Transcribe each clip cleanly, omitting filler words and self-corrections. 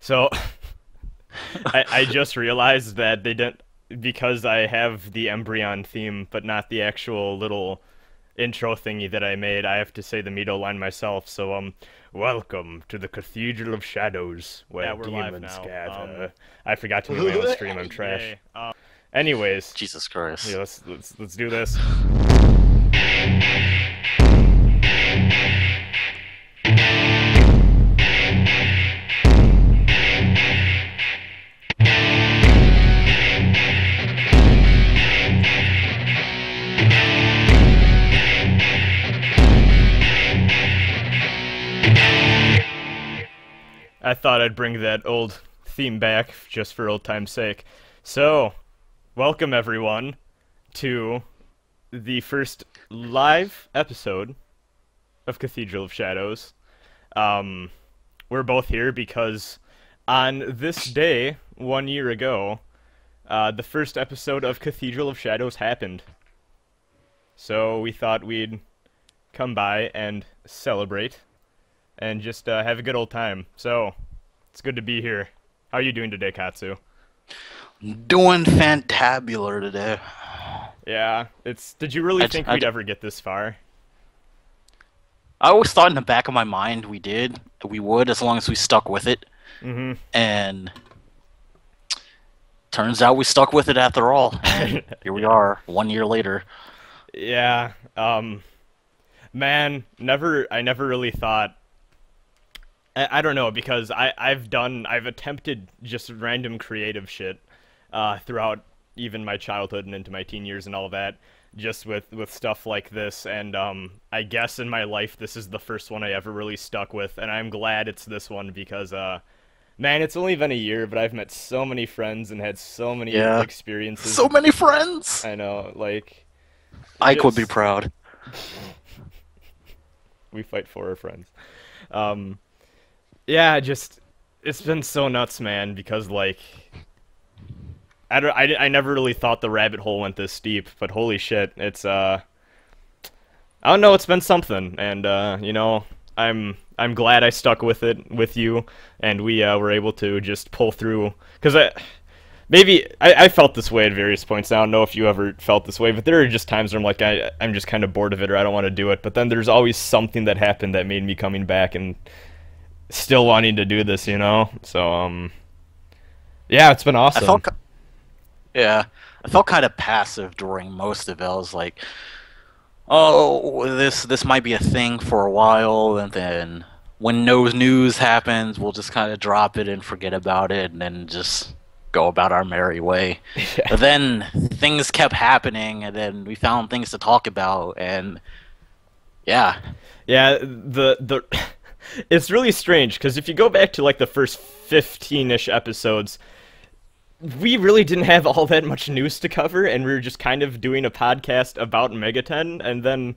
So I just realized that they didn't because I have the Embryon theme, but not the actual little intro thingy that I made. I have to say the Mito line myself. So welcome to the Cathedral of Shadows, where Yeah, we're live demons now. gather. I forgot to do my own stream. I'm trash. Yay. Anyways, Jesus Christ. yeah, let's do this. I thought I'd bring that old theme back just for old time's sake. So, welcome everyone to the first live episode of Cathedral of Shadows. We're both here because on this day, 1 year ago, the first episode of Cathedral of Shadows happened. So we thought we'd come by and celebrate and just have a good old time. So, it's good to be here. How are you doing today, Katsu? Doing fantabular today. Yeah, did you really think we'd ever get this far? I always thought in the back of my mind we would, as long as we stuck with it. Mm-hmm. And turns out we stuck with it after all. And here we are, 1 year later. Yeah, man, I never really thought. I don't know, because I've attempted just random creative shit throughout even my childhood and into my teen years and all that, just with stuff like this, and I guess in my life this is the first one I ever really stuck with, and I'm glad it's this one because man, it's only been a year, but I've met so many friends and had so many experiences. So many friends! I know, like... Ike would be proud. We fight for our friends. Yeah, it's been so nuts, man, because, like, I never really thought the rabbit hole went this deep, but holy shit, it's, I don't know, it's been something, and, you know, I'm glad I stuck with it, with you, and we, were able to just pull through, because I felt this way at various points. I don't know if you ever felt this way, but there are just times where I'm like, I'm just kind of bored of it, or I don't want to do it, but then there's always something that happened that made me coming back and still wanting to do this, you know? So, yeah, it's been awesome. I felt kind of passive during most of it. I was like, oh, this might be a thing for a while, and then when no news happens, we'll just kind of drop it and forget about it, and then just go about our merry way. Yeah. But then things kept happening, and then we found things to talk about, and yeah. Yeah, it's really strange, because if you go back to, like, the first 15-ish episodes, we really didn't have all that much news to cover, and we were just kind of doing a podcast about Megaten, and then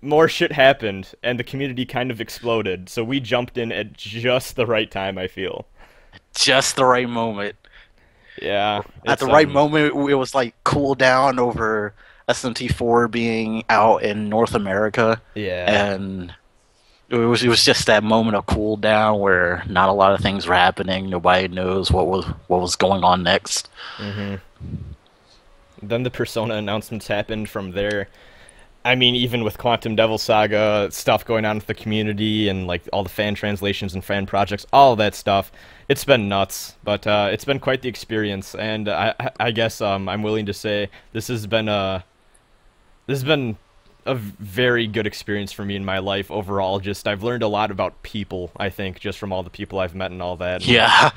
more shit happened, and the community kind of exploded, so we jumped in at just the right time, I feel. Just the right moment. Yeah. At the right moment, it was like cool down over SMT4 being out in North America. Yeah. And it was just that moment of cool down where not a lot of things were happening. Nobody knows what was going on next. Mm-hmm. Then the Persona announcements happened from there. I mean, even with Quantum Devil Saga, stuff going on with the community and, like, all the fan translations and fan projects, all of that stuff, it's been nuts, but it's been quite the experience, and I guess I'm willing to say this has been a very good experience for me in my life overall. Just, I've learned a lot about people, I think, just from all the people I've met and all that. Yeah,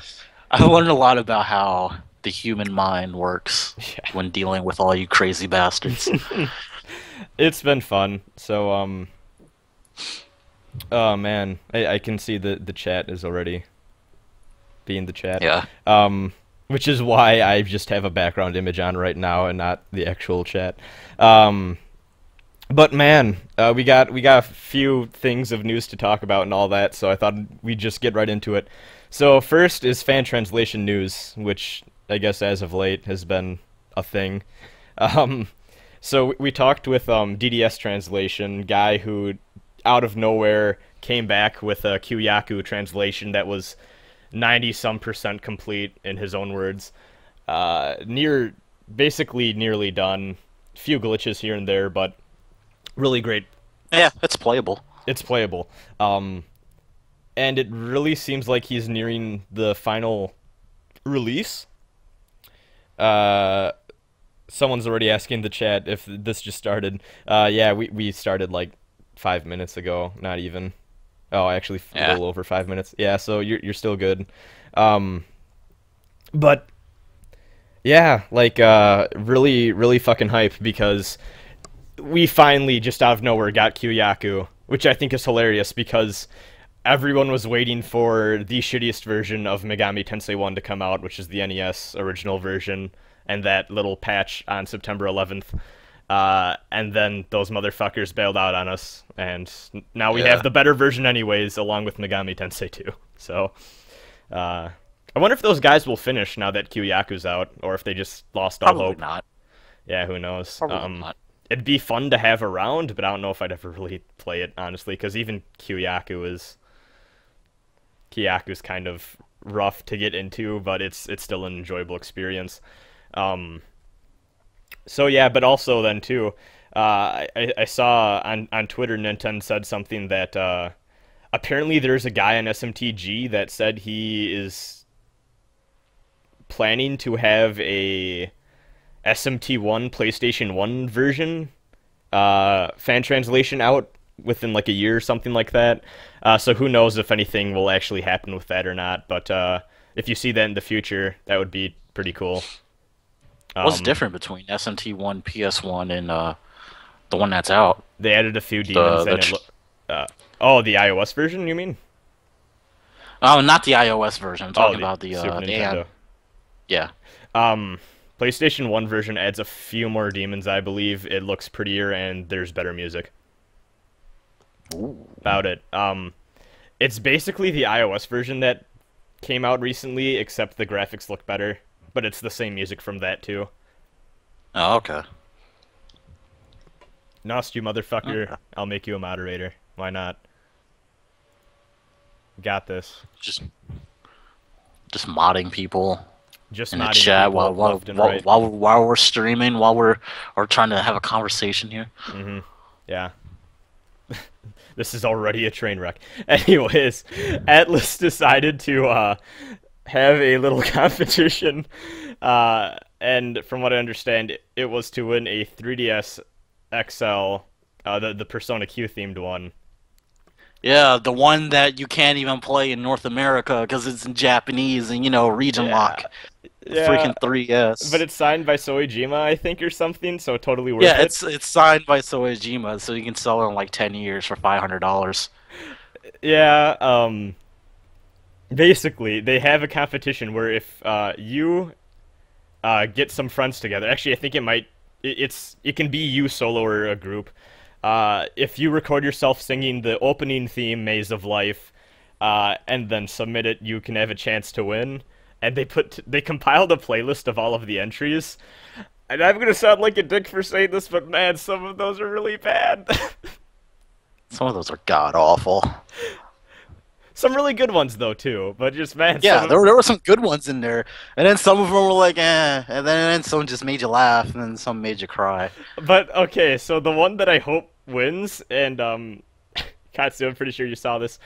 I learned a lot about how the human mind works when dealing with all you crazy bastards. It's been fun. So, oh man, I can see the chat is already being the chat. Yeah. Which is why I just have a background image on right now and not the actual chat. But man, we got a few things of news to talk about and all that, so I thought we'd just get right into it. So first is fan translation news, which I guess as of late has been a thing. So we talked with DDS Translation, guy who out of nowhere came back with a Kyoyaku translation that was 90-some% complete in his own words. Basically nearly done. Few glitches here and there, but really great. Yeah, it's playable. It's playable. And it really seems like he's nearing the final release. Someone's already asking the chat if this just started. Yeah, we started like 5 minutes ago, not even. Oh, actually, a little over 5 minutes. Yeah, so you're still good. But yeah, like really really fucking hype because we finally just out of nowhere got Kyoyaku, which I think is hilarious because everyone was waiting for the shittiest version of Megami Tensei 1 to come out, which is the NES original version, and that little patch on September 11th. And then those motherfuckers bailed out on us, and now we have the better version anyways, along with Megami Tensei 2. So, I wonder if those guys will finish now that Kyoyaku's out, or if they just lost all hope. Probably not. Yeah, who knows? Probably not. It'd be fun to have around, but I don't know if I'd ever really play it, honestly, because even Kyoyaku's kind of rough to get into, but it's still an enjoyable experience. So yeah, but also then too, I saw on Twitter Nintendo said something that apparently there's a guy on SMTG that said he is planning to have a SMT1 PlayStation 1 version fan translation out within like a year or something like that. So who knows if anything will actually happen with that or not, but if you see that in the future, that would be pretty cool. What's different between SMT1, PS1, and the one that's out? They added a few demons. The iOS version, you mean? Oh, not the iOS version. I'm talking about the Super Nintendo. Yeah. PlayStation 1 version adds a few more demons, I believe. It looks prettier, and there's better music. Ooh. About it. It's basically the iOS version that came out recently, except the graphics look better. But it's the same music from that, too. Oh, okay. Nost, you motherfucker. Okay. I'll make you a moderator. Why not? Got this. Just modding people. Just in the modding chat people while we're streaming, while we're trying to have a conversation here. Mm-hmm. Yeah. This is already a train wreck. Anyways, Atlus decided to have a little competition, and from what I understand, it was to win a 3DS XL, the Persona Q themed one. Yeah, the one that you can't even play in North America because it's in Japanese and region lock. Yeah, freaking 3DS. But it's signed by Soejima, I think, or something, so totally worth it. Yeah, it's signed by Soejima, so you can sell it in like 10 years for $500. Yeah, basically, they have a competition where if you get some friends together, actually, I think it can be you solo or a group. If you record yourself singing the opening theme, Maze of Life, and then submit it, you can have a chance to win. And they compiled a playlist of all of the entries. And I'm gonna sound like a dick for saying this, but man, some of those are really bad. Some of those are god-awful. Some really good ones, though, too. But just, man... Yeah, there were some good ones in there. And then some of them were like, eh. And then some just made you laugh, and then some made you cry. But, okay, so the one that I hope wins, and, Katsu, I'm pretty sure you saw this.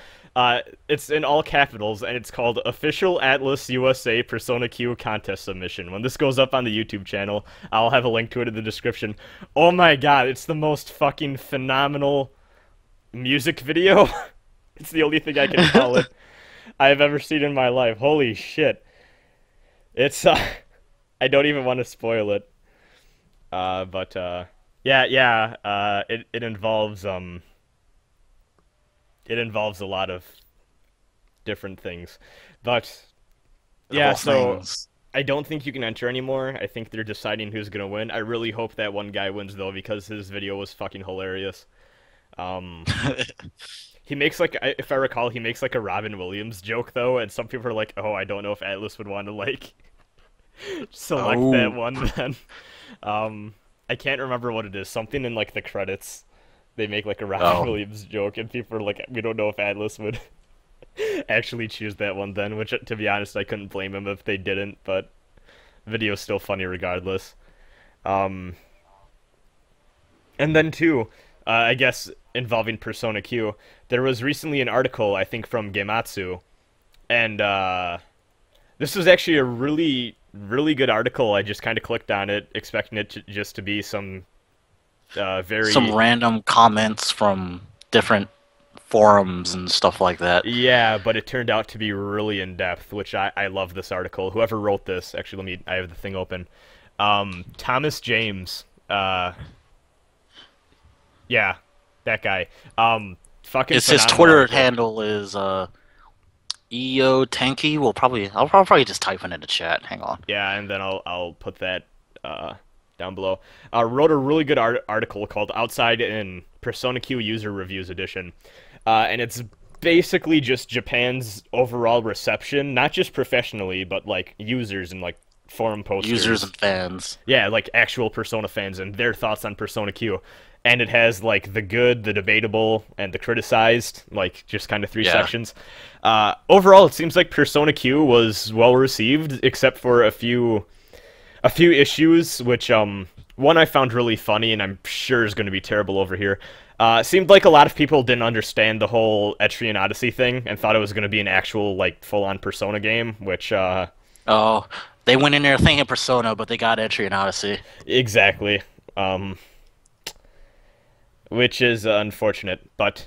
It's in all capitals, and it's called Official Atlus USA Persona Q Contest Submission. When this goes up on the YouTube channel, I'll have a link to it in the description. Oh my god, it's the most fucking phenomenal music video. It's the only thing I can call it I've ever seen in my life. Holy shit. It's, I don't even want to spoil it. It involves, it involves a lot of different things. But, yeah, so I don't think you can enter anymore. I think they're deciding who's going to win. I really hope that one guy wins, though, because his video was fucking hilarious. He makes, like, if I recall, he makes, like, a Robin Williams joke, though, and some people are like, oh, I don't know if Atlus would want to, like, select that one, then. I can't remember what it is. Something in, like, the credits. They make, like, a Robin Williams joke, and people are like, we don't know if Atlus would actually choose that one then, which, to be honest, I couldn't blame him if they didn't, but video's still funny regardless. And then, too, I guess involving Persona Q, there was recently an article, I think, from Gematsu, and this was actually a really, really good article. I just kind of clicked on it, expecting it just to be some some random comments from different forums and stuff like that. Yeah, but it turned out to be really in-depth, which I love this article. Whoever wrote this, actually, I have the thing open. Thomas James, yeah, that guy. Fucking His Twitter handle is EO Tenki. I'll probably just type it into chat. Hang on. Yeah, and then I'll put that down below. Wrote a really good article called "Outside in Persona Q User Reviews Edition," and it's basically just Japan's overall reception, not just professionally, but like users and like forum posters, users and fans. Yeah, like actual Persona fans and their thoughts on Persona Q. And it has like the good, the debatable, and the criticized, like just kind of three sections. Overall, it seems like Persona Q was well received, except for a few issues, which one I found really funny, and I'm sure is going to be terrible over here. Seemed like a lot of people didn't understand the whole Etrian Odyssey thing and thought it was going to be an actual like full-on Persona game, which oh, they went in there thinking Persona, but they got Etrian Odyssey. Exactly. Which is unfortunate, but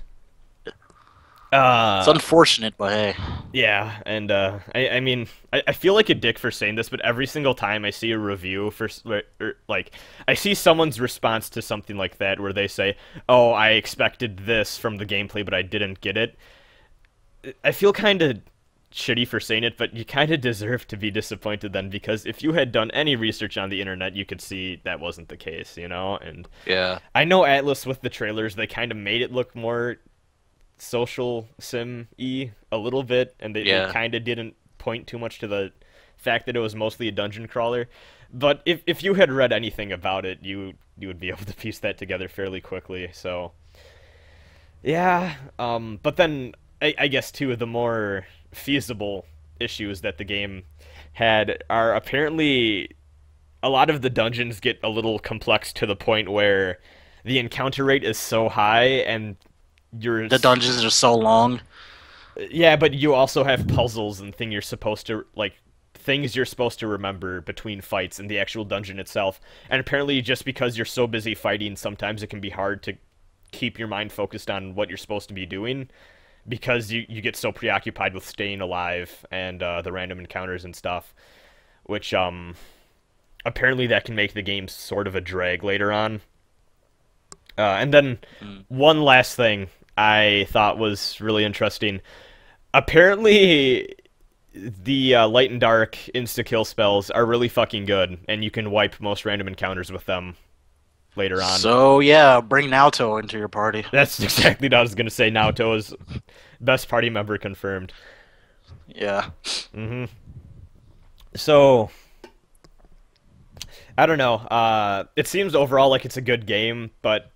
it's unfortunate, but hey. Yeah, and I mean, I feel like a dick for saying this, but every single time I see a review for like I see someone's response to something like that where they say, "Oh, I expected this from the gameplay, but I didn't get it." I feel kind of shitty for saying it, but you kind of deserve to be disappointed then, because if you had done any research on the internet, you could see that wasn't the case, you know? And yeah, I know Atlus with the trailers, they kind of made it look more social sim-y a little bit, and they kind of didn't point too much to the fact that it was mostly a dungeon crawler. But if you had read anything about it, you would be able to piece that together fairly quickly. So yeah, but then I guess too, the more feasible issues that the game had are apparently a lot of the dungeons get a little complex to the point where the encounter rate is so high and the dungeons are so long. Yeah, but you also have puzzles and things you're supposed to remember between fights in the actual dungeon itself. And apparently just because you're so busy fighting, sometimes it can be hard to keep your mind focused on what you're supposed to be doing, because you get so preoccupied with staying alive and the random encounters and stuff, which apparently that can make the game sort of a drag later on. And then one last thing I thought was really interesting. Apparently the light and dark insta-kill spells are really fucking good, and you can wipe most random encounters with them later on. So yeah, bring Naoto into your party. That's exactly what I was going to say. Naoto is best party member confirmed. Yeah. So I don't know. It seems overall like it's a good game, but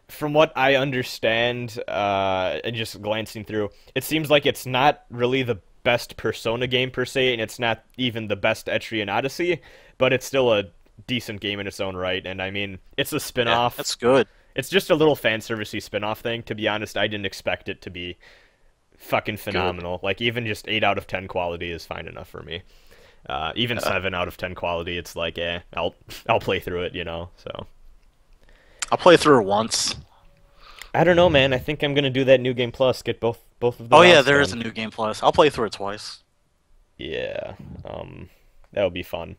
from what I understand, and just glancing through, it seems like it's not really the best Persona game per se, and it's not even the best Etrian Odyssey, but it's still a decent game in its own right. And I mean, it's a spin-off. Yeah, that's good. It's just a little fan servicey spin-off thing. To be honest, I didn't expect it to be fucking phenomenal. Good. Like, even just 8 out of 10 quality is fine enough for me. Even 7 out of 10 quality, it's like, I'll play through it, you know. So I'll play through it once. I don't know, man. I think I'm gonna do that New Game Plus. Get both of them. Oh yeah, there is a New Game Plus. I'll play through it twice. Yeah, that would be fun.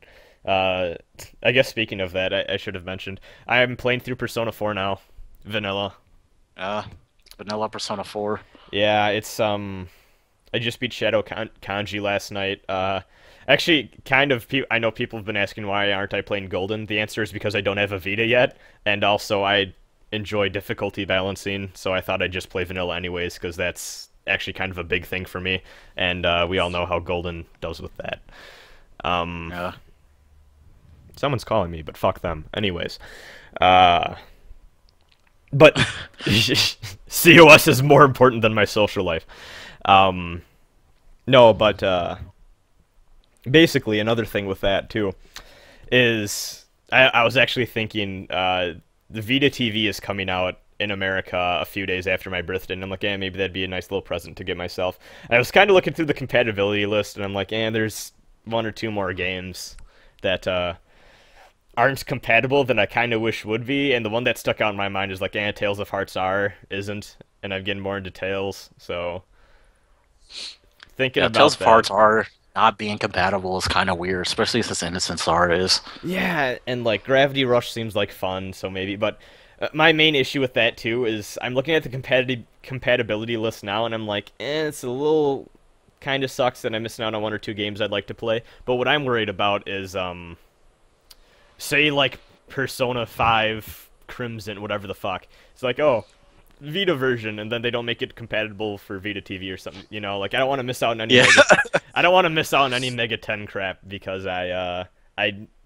I guess speaking of that, I should have mentioned I'm playing through Persona 4 now, vanilla. Vanilla Persona 4. Yeah, it's I just beat Shadow Kanji last night. Actually, I know people have been asking why aren't I playing Golden. The answer is because I don't have a Vita yet, and also I enjoy difficulty balancing, so I thought I'd just play vanilla anyways, because that's actually kind of a big thing for me, and we all know how Golden does with that. Yeah. Someone's calling me, but fuck them. Anyways. But COS is more important than my social life. No, but basically another thing with that too is I was actually thinking the Vita TV is coming out in America a few days after my birthday, and I'm like, maybe that'd be a nice little present to get myself. And I was kind of looking through the compatibility list, and I'm like, there's one or two more games that aren't compatible that I kind of wish would be, and the one that stuck out in my mind is like, Tales of Hearts R isn't, and I'm getting more into Tales, so thinking about Tales of that. Hearts R not being compatible is kind of weird, especially since Innocence R is. Yeah, and like Gravity Rush seems like fun, so maybe, but my main issue with that too is I'm looking at the compatibility list now, and I'm like, it's a little kind of sucks that I'm missing out on one or two games I'd like to play. But what I'm worried about is, say like Persona 5 Crimson, whatever the fuck. It's like, Vita version, and then they don't make it compatible for Vita TV or something. You know, like I don't want to miss out on any. I don't want to miss out on any Mega 10 crap because I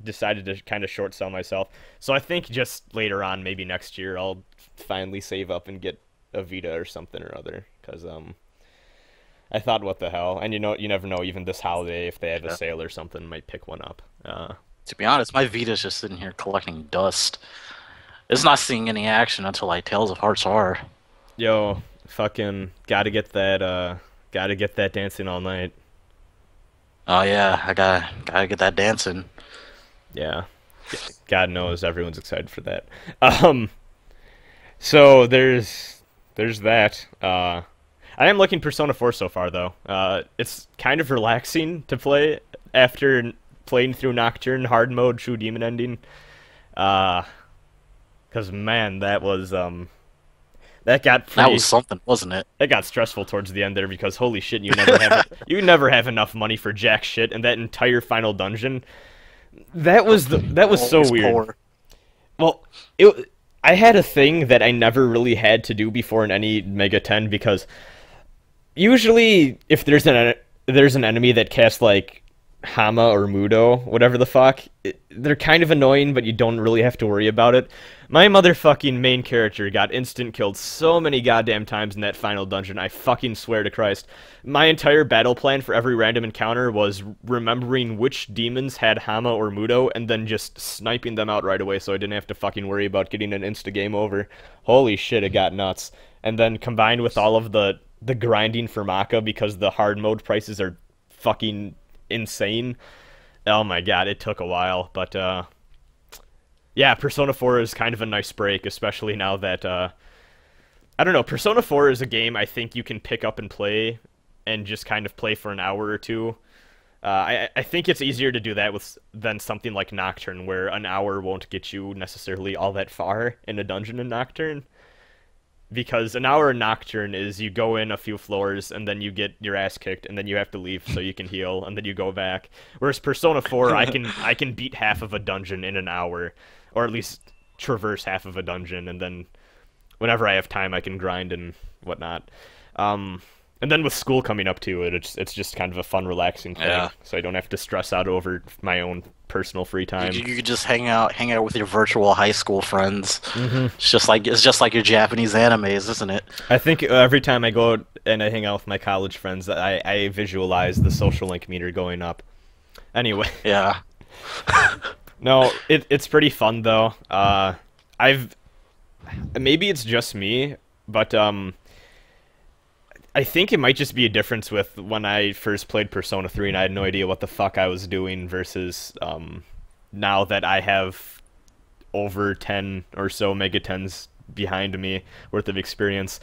decided to kind of short sell myself. So I think just later on, maybe next year, I'll finally save up and get a Vita or something or other. Because I thought, what the hell? And you never know. Even this holiday, if they have a sale or something, might pick one up. To be honest, my Vita's just sitting here collecting dust. It's not seeing any action until like Tales of Hearts R. Yo, fucking gotta get that dancing all night. Oh yeah, I gotta get that dancing. Yeah, God knows everyone's excited for that. So there's that. I am liking Persona 4 so far though. It's kind of relaxing to play after playing through Nocturne hard mode True Demon ending. Because man, that was that was something, wasn't it? It got stressful towards the end there because holy shit, you never have enough money for jack shit, and that entire final dungeon, that was so weird. Poor. Well, I had a thing that I never really had to do before in any Mega 10 because usually if there's an enemy that casts like Hama or Mudo, whatever the fuck, they're kind of annoying, but you don't really have to worry about it. My motherfucking main character got instant killed so many goddamn times in that final dungeon, I fucking swear to Christ. My entire battle plan for every random encounter was remembering which demons had Hama or Mudo, and then just sniping them out right away so I didn't have to fucking worry about getting an insta-game over. Holy shit, it got nuts. And then combined with all of the grinding for Maka because the hard mode prices are fucking insane. Oh my god, it took a while, but yeah, Persona 4 is kind of a nice break, especially now that I don't know, Persona 4 is a game I think you can pick up and play and just kind of play for an hour or two. I think it's easier to do that than something like Nocturne, where an hour won't get you necessarily all that far in a dungeon in Nocturne. Because an hour in Nocturne is you go in a few floors, and then you get your ass kicked, and then you have to leave so you can heal, and then you go back. Whereas Persona 4, I can beat half of a dungeon in an hour, or at least traverse half of a dungeon, and then whenever I have time, I can grind and whatnot. And then with school coming up to it, it's just kind of a fun, relaxing thing, so I don't have to stress out over my own personal free time. You could just hang out with your virtual high school friends. Mm-hmm. It's just like your Japanese animes, isn't it? I think every time I go and I hang out with my college friends, I visualize the social link meter going up. Anyway. Yeah. No, it's pretty fun though. Maybe it's just me, but I think it might just be a difference with when I first played Persona 3 and I had no idea what the fuck I was doing versus now that I have over 10 or so Mega 10s behind me worth of experience.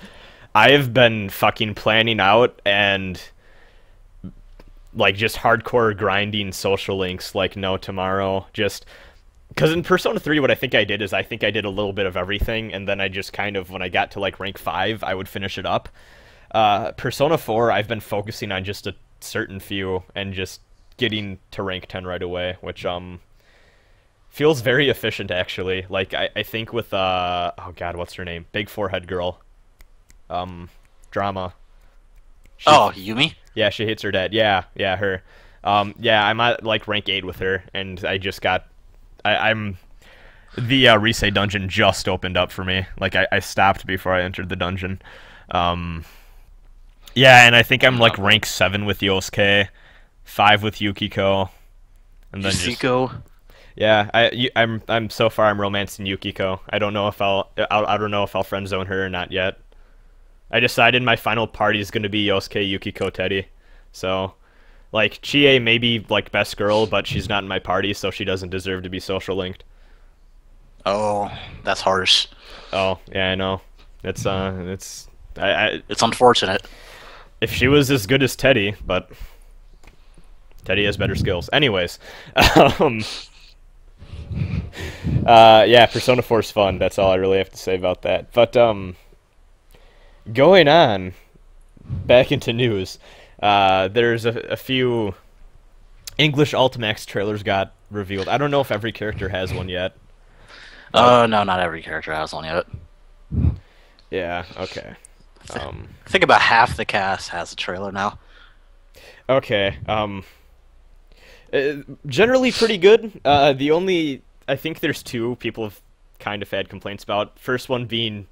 I have been fucking planning out and like just hardcore grinding social links like no tomorrow. Just because in Persona 3 what I think I did is I think I did a little bit of everything, and then I just kind of, when I got to like rank 5, I would finish it up. Persona 4, I've been focusing on just a certain few and just getting to rank 10 right away, which feels very efficient actually. Like I think with oh god, what's her name? Big forehead girl. Drama. Yumi? Yeah, she hates her dad. Yeah, her. Yeah, I'm at like rank 8 with her, and I just got I'm the Risei dungeon just opened up for me. Like I stopped before I entered the dungeon. Yeah, and I think I'm like rank 7 with Yosuke, 5 with Yukiko, and then Yukiko. Yeah, I'm so far I'm romancing Yukiko. I don't know if I don't know if I'll friend zone her or not yet. I decided my final party is gonna be Yosuke, Yukiko, Teddy. So, like Chie may be like best girl, but she's not in my party, so she doesn't deserve to be social linked. Oh, that's harsh. Oh yeah, I know. It's It's unfortunate. if she was as good as Teddy, but Teddy has better skills. Anyways, yeah, Persona 4 is fun. That's all I really have to say about that. But going on back into news, there's a few English Ultimax trailers got revealed. I don't know if every character has one yet. No, not every character has one yet. Yeah. Okay. I think about half the cast has a trailer now. Okay. Generally pretty good. The only I think there's two people have kind of had complaints about. First one being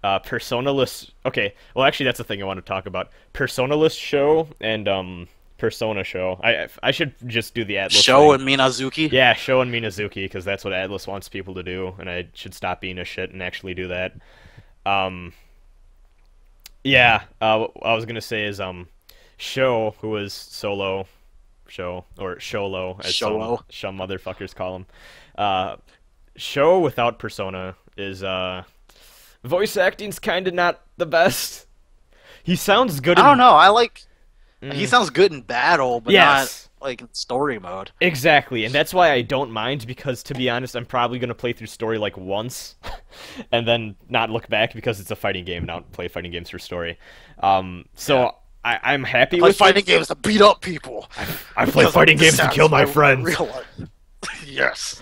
Personalist. Okay, well actually that's the thing I want to talk about. Personalist show and Persona show. I should just do the Atlus Show thing. and Minazuki. Yeah, Show and Minazuki, because that's what Atlus wants people to do, and I should stop being a shit and actually do that. Yeah, what I was gonna say is Sho, who was solo Sho, or Sholo as some motherfuckers call him. Sho without Persona is voice acting's kinda not the best. He sounds good I don't know, I like he sounds good in battle, but yes. not like in story mode. Exactly, and that's why I don't mind, because to be honest, I'm probably gonna play through story like once, and then not look back because it's a fighting game. And I don't play fighting games for story. So I'm happy with fighting games to beat up people. I play fighting games to kill my friends. Real life. Yes.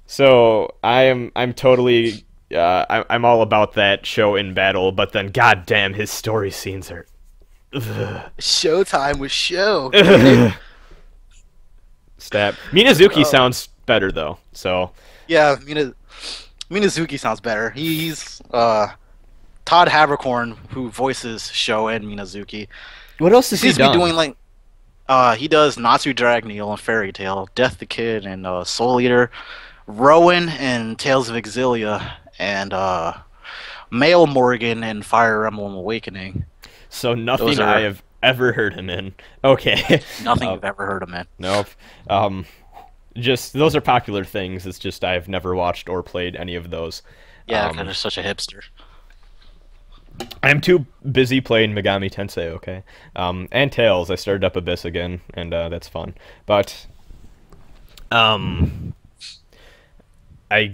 So I'm totally I'm all about that show in battle, but then goddamn his story scenes are. Ugh. Showtime with Show. Stab. Minazuki sounds better though. So yeah, Minazuki sounds better. He's Todd Havercorn, who voices Sho and Minazuki. What else has he done? Be doing like he does Natsu Dragneel and Fairy Tail, Death the Kid and Soul Eater, Rowan and Tales of Exilia, and Male Morgan and Fire Emblem Awakening. So nothing I have ever heard him in. Okay. Nothing you've ever heard him in. Nope. Just those are popular things. It's just I've never watched or played any of those. Yeah, because they're such a hipster. I'm too busy playing Megami Tensei, okay? And Tales. I started up Abyss again, and that's fun. But, I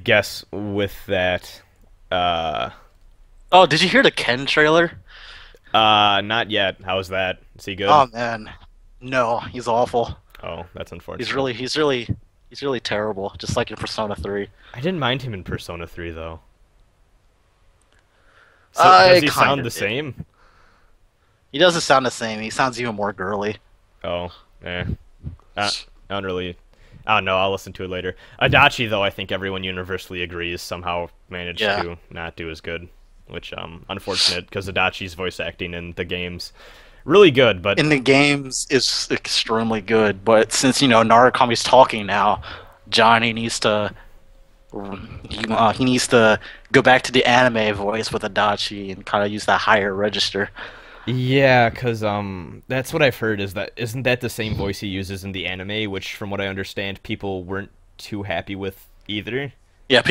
guess with that, Oh, did you hear the Ken trailer? Not yet. How's that? Is he good? Oh man, no, he's awful. Oh, that's unfortunate. He's really terrible, just like in Persona 3. I didn't mind him in Persona 3 though. So, does he sound the same? He doesn't sound the same. He sounds even more girly. Oh, I don't really. I don't know. I'll listen to it later. Adachi, though, I think everyone universally agrees somehow managed to not do as good, which unfortunate because Adachi's voice acting in the games really good, but in the games is extremely good. But since Narukami's talking now, Johnny needs to. He needs to go back to the anime voice with Adachi and kind of use that higher register. Yeah, because that's what I've heard. Isn't that the same voice he uses in the anime? Which, from what I understand, people weren't too happy with either. Yeah,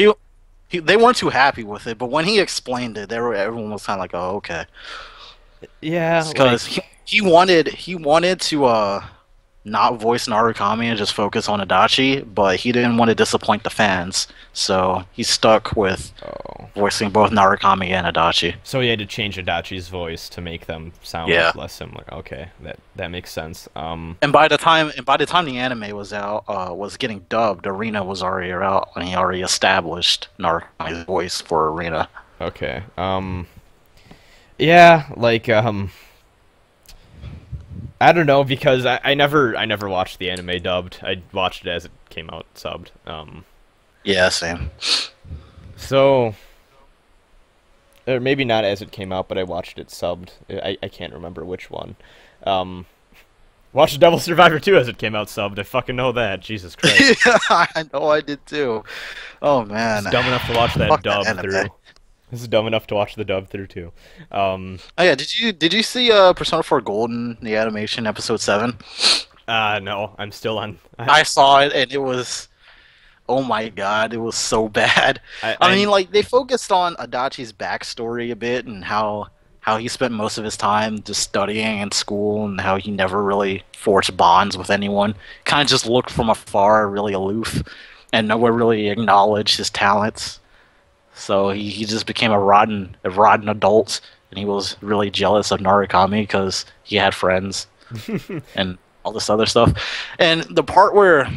they weren't too happy with it. But when he explained it, everyone was kind of like, "Oh, okay." Yeah, because he wanted to not voice Narukami and just focus on Adachi, but he didn't want to disappoint the fans, so he stuck with voicing both Narukami and Adachi. So he had to change Adachi's voice to make them sound less similar. Okay, that makes sense. And by the time the anime was out, was getting dubbed, Arena was already out, and he already established Narukami's voice for Arena. Okay. Yeah, like I don't know, because I never watched the anime dubbed. I watched it as it came out subbed. Yeah, same. So or maybe not as it came out, but I watched it subbed. I can't remember which one. Watched Devil Survivor 2 as it came out subbed. I fucking know that. Jesus Christ. Yeah, I know I did too. Oh man. It's dumb enough to watch that Fuck dub that anime. through. This is dumb enough to watch the dub through too. Oh yeah, did you see Persona 4 Golden, the animation episode 7? No, I'm still on. I saw it and it was, oh my god, it was so bad. I mean, like, they focused on Adachi's backstory a bit and how he spent most of his time just studying in school and how he never really forged bonds with anyone. Kind of just looked from afar, really aloof, and nowhere really acknowledged his talents. So he just became a rotten adult, and he was really jealous of Narukami because he had friends and all this other stuff. And the part where,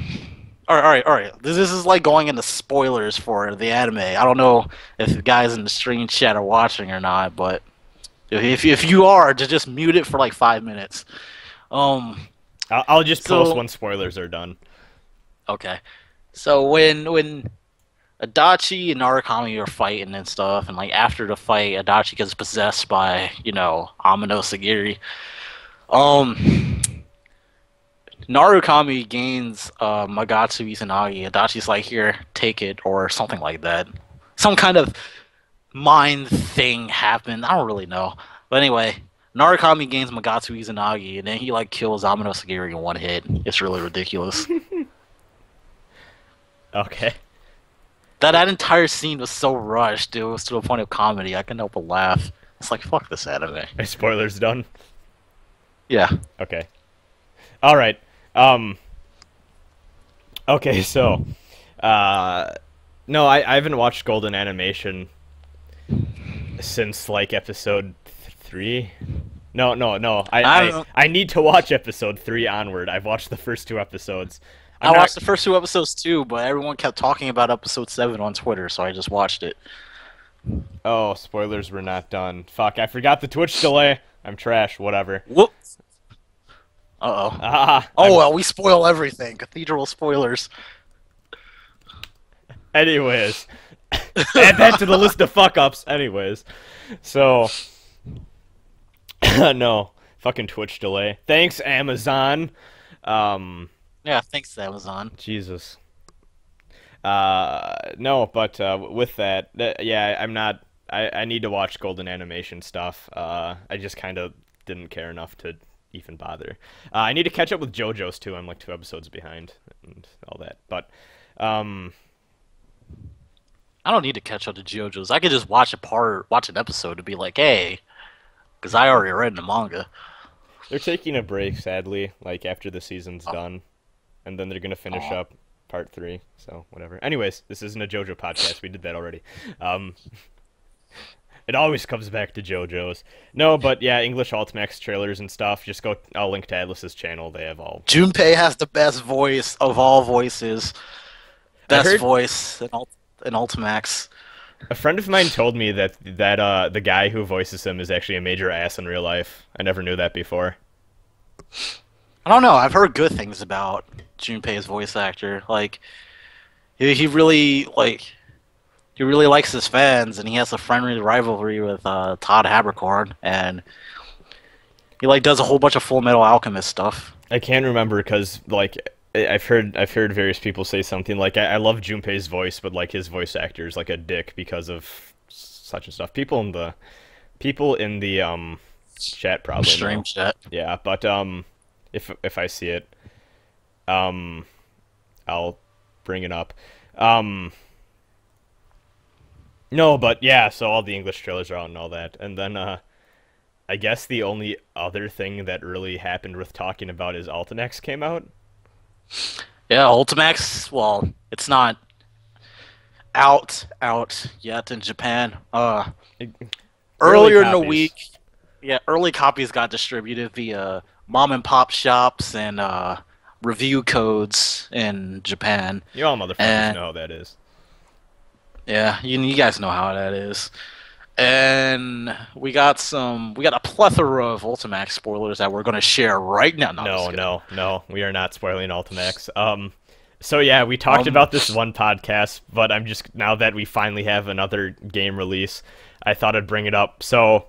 all right, this is like going into spoilers for the anime. I don't know if the guys in the stream chat are watching or not, but if you are, just mute it for like 5 minutes. I'll just post when spoilers are done. Okay. So when Adachi and Narukami are fighting and stuff, and like after the fight, Adachi gets possessed by, Amino Sagiri. Narukami gains Magatsu Izanagi. Adachi's like, here, take it, or something like that. Some kind of mind thing happened. I don't really know. But anyway, Narukami gains Magatsu Izanagi, and then he like kills Amino Sagiri in one hit. It's really ridiculous. Okay. That entire scene was so rushed. It was to the point of comedy. I couldn't help but laugh. It's like, fuck this anime. Are spoilers done? Yeah. Okay. All right. Okay, so, no, I haven't watched Golden Animation since like episode 3. No. I need to watch episode 3 onward. I've watched the first 2 episodes. I watched the first 2 episodes too, but everyone kept talking about episode 7 on Twitter, so I just watched it. Oh, spoilers were not done. Fuck, I forgot the Twitch delay. I'm trash, whatever. Whoops. Uh-oh. Well, we spoil everything. Cathedral spoilers. Anyways. Add that to the list of fuck-ups. Anyways. So. No. Fucking Twitch delay. Thanks, Amazon. Yeah, thanks, Amazon. Jesus. No, but with that, yeah, I'm not. I need to watch Golden Animation stuff. I just kind of didn't care enough to even bother. I need to catch up with JoJo's too. I'm like 2 episodes behind and all that. But I don't need to catch up to JoJo's. I could just watch an episode to be like, hey, because I already read the manga. They're taking a break, sadly. Like after the season's done. And then they're going to finish up part 3, so whatever. Anyways, this isn't a JoJo podcast. We did that already. It always comes back to JoJo's. No, but yeah, English Ultimax trailers and stuff. Just go. I'll link to Atlus's channel. They have all. Junpei has the best voice of all voices. Best voice in Ultimax. A friend of mine told me that the guy who voices him is actually a major ass in real life. I never knew that before. I don't know. I've heard good things about Junpei's voice actor. Like, he really likes his fans, and he has a friendly rivalry with Todd Haberkorn, and he like does a whole bunch of Full Metal Alchemist stuff. I can't remember because like I've heard various people say something like I love Junpei's voice, but like his voice actor is like a dick because of such and stuff. People in the chat probably stream chat. Yeah, but if I see it, I'll bring it up. No, but yeah, so all the English trailers are out and all that. And then I guess the only other thing that really happened worth talking about is Ultimax came out. Yeah, Ultimax, well, it's not out yet in Japan. Earlier in the week, early copies got distributed via mom and pop shops and review codes in Japan. You all motherfuckers know how that is. Yeah, you guys know how that is. And we got a plethora of Ultimax spoilers that we're going to share right now. No, we are not spoiling Ultimax. So yeah, we talked about this one podcast, but I'm just, now that we finally have another game release, I thought I'd bring it up. So,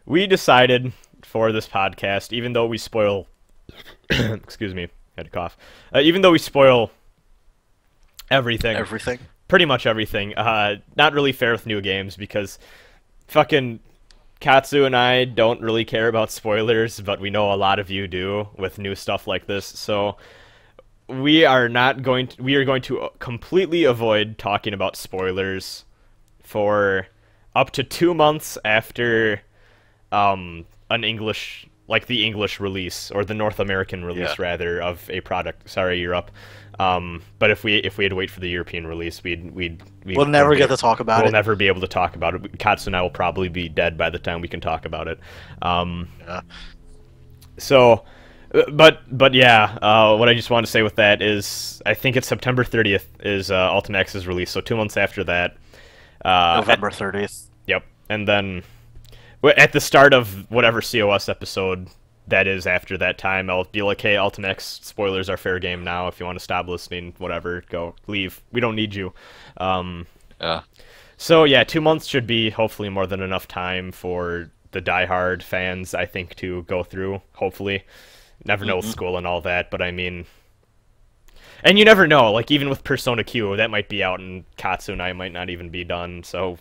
we decided for this podcast, even though we spoil, excuse me, I had to cough. Even though we spoil everything, pretty much everything, not really fair with new games because fucking Katsu and I don't really care about spoilers, but we know a lot of you do with new stuff like this. So we are going to completely avoid talking about spoilers for up to 2 months after the English release, or the North American release rather, of a product. Sorry, Europe. But if we had to wait for the European release, we'll never get to talk about it. We'll never be able to talk about it. Katsu and I will probably be dead by the time we can talk about it. So, but yeah, what I just want to say with that is, I think it's September 30th is Ultimax's release, so 2 months after that. November 30th. Yep, and then at the start of whatever COS episode that is after that time, I'll be like, hey, Ultimax, spoilers are fair game now. If you want to stop listening, whatever, go, leave. We don't need you. So yeah, 2 months should be hopefully more than enough time for the diehard fans, I think, to go through, hopefully. Never know with school and all that, but I mean... And you never know, like, even with Persona Q, that might be out, and Katsu and I might not even be done, so...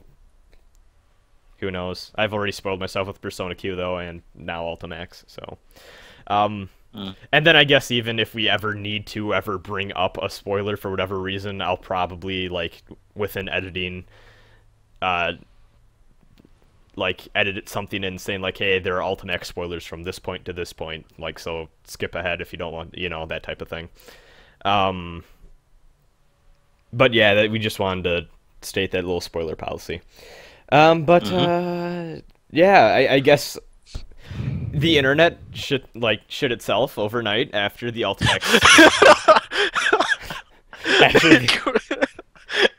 Who knows? I've already spoiled myself with Persona Q, though, and now Ultimax, so... And then I guess even if we ever need to ever bring up a spoiler for whatever reason, I'll probably, like, within editing, like, edit something in saying, like, hey, there are Ultimax spoilers from this point to this point, like, so skip ahead if you don't want, you know, that type of thing. But yeah, we just wanted to state that little spoiler policy. Yeah, I guess the internet shit itself overnight after the Ultimax.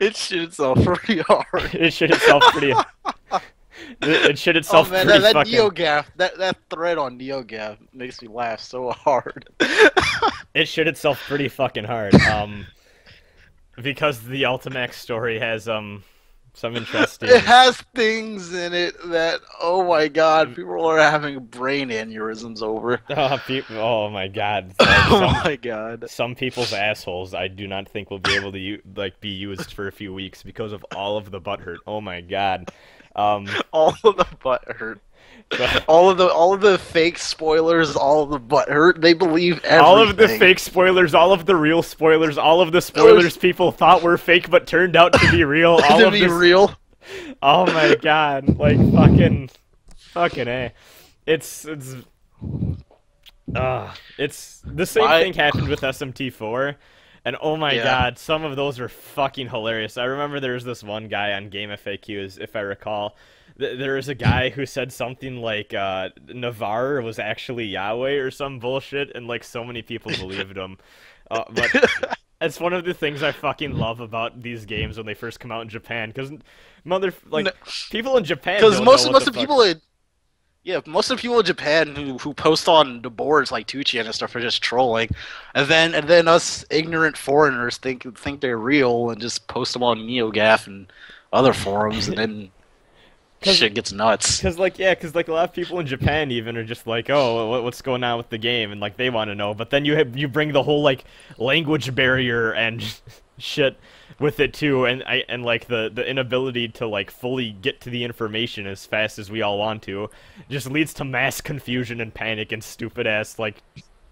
It shit itself pretty hard. It shit itself pretty. It shit itself pretty that fucking. NeoGAF, that thread on NeoGAF makes me laugh so hard. It shit itself pretty fucking hard. Because the Ultimax story has some interesting. It has things in it that, oh my god, people are having brain aneurysms over. Oh my god. Oh my god. Some people's assholes, I do not think will be able to be used for a few weeks because of all of the butthurt. Oh my god. All of the butthurt. all of the fake spoilers, all of the butthurt, they believe everything. All of the fake spoilers, all of the real spoilers, all of the spoilers people thought were fake but turned out to be real. All to of be real. Oh my god, like fucking A. It's the same thing happened with SMT4. And oh my god, some of those are fucking hilarious. I remember there was this one guy on Game FAQs, if I recall. There was a guy who said something like Navarre was actually Yahweh or some bullshit, and like so many people believed him. But it's one of the things I fucking love about these games when they first come out in Japan, because people in Japan. Because most of the people in Japan who post on the boards like 2chan and stuff are just trolling, and then us ignorant foreigners think they're real and just post them on NeoGAF and other forums, and then shit gets nuts. Because a lot of people in Japan even are just like, oh, what's going on with the game, and like they want to know. But then you bring the whole like language barrier and shit with it too, and like the inability to like fully get to the information as fast as we all want to, just leads to mass confusion and panic and stupid ass like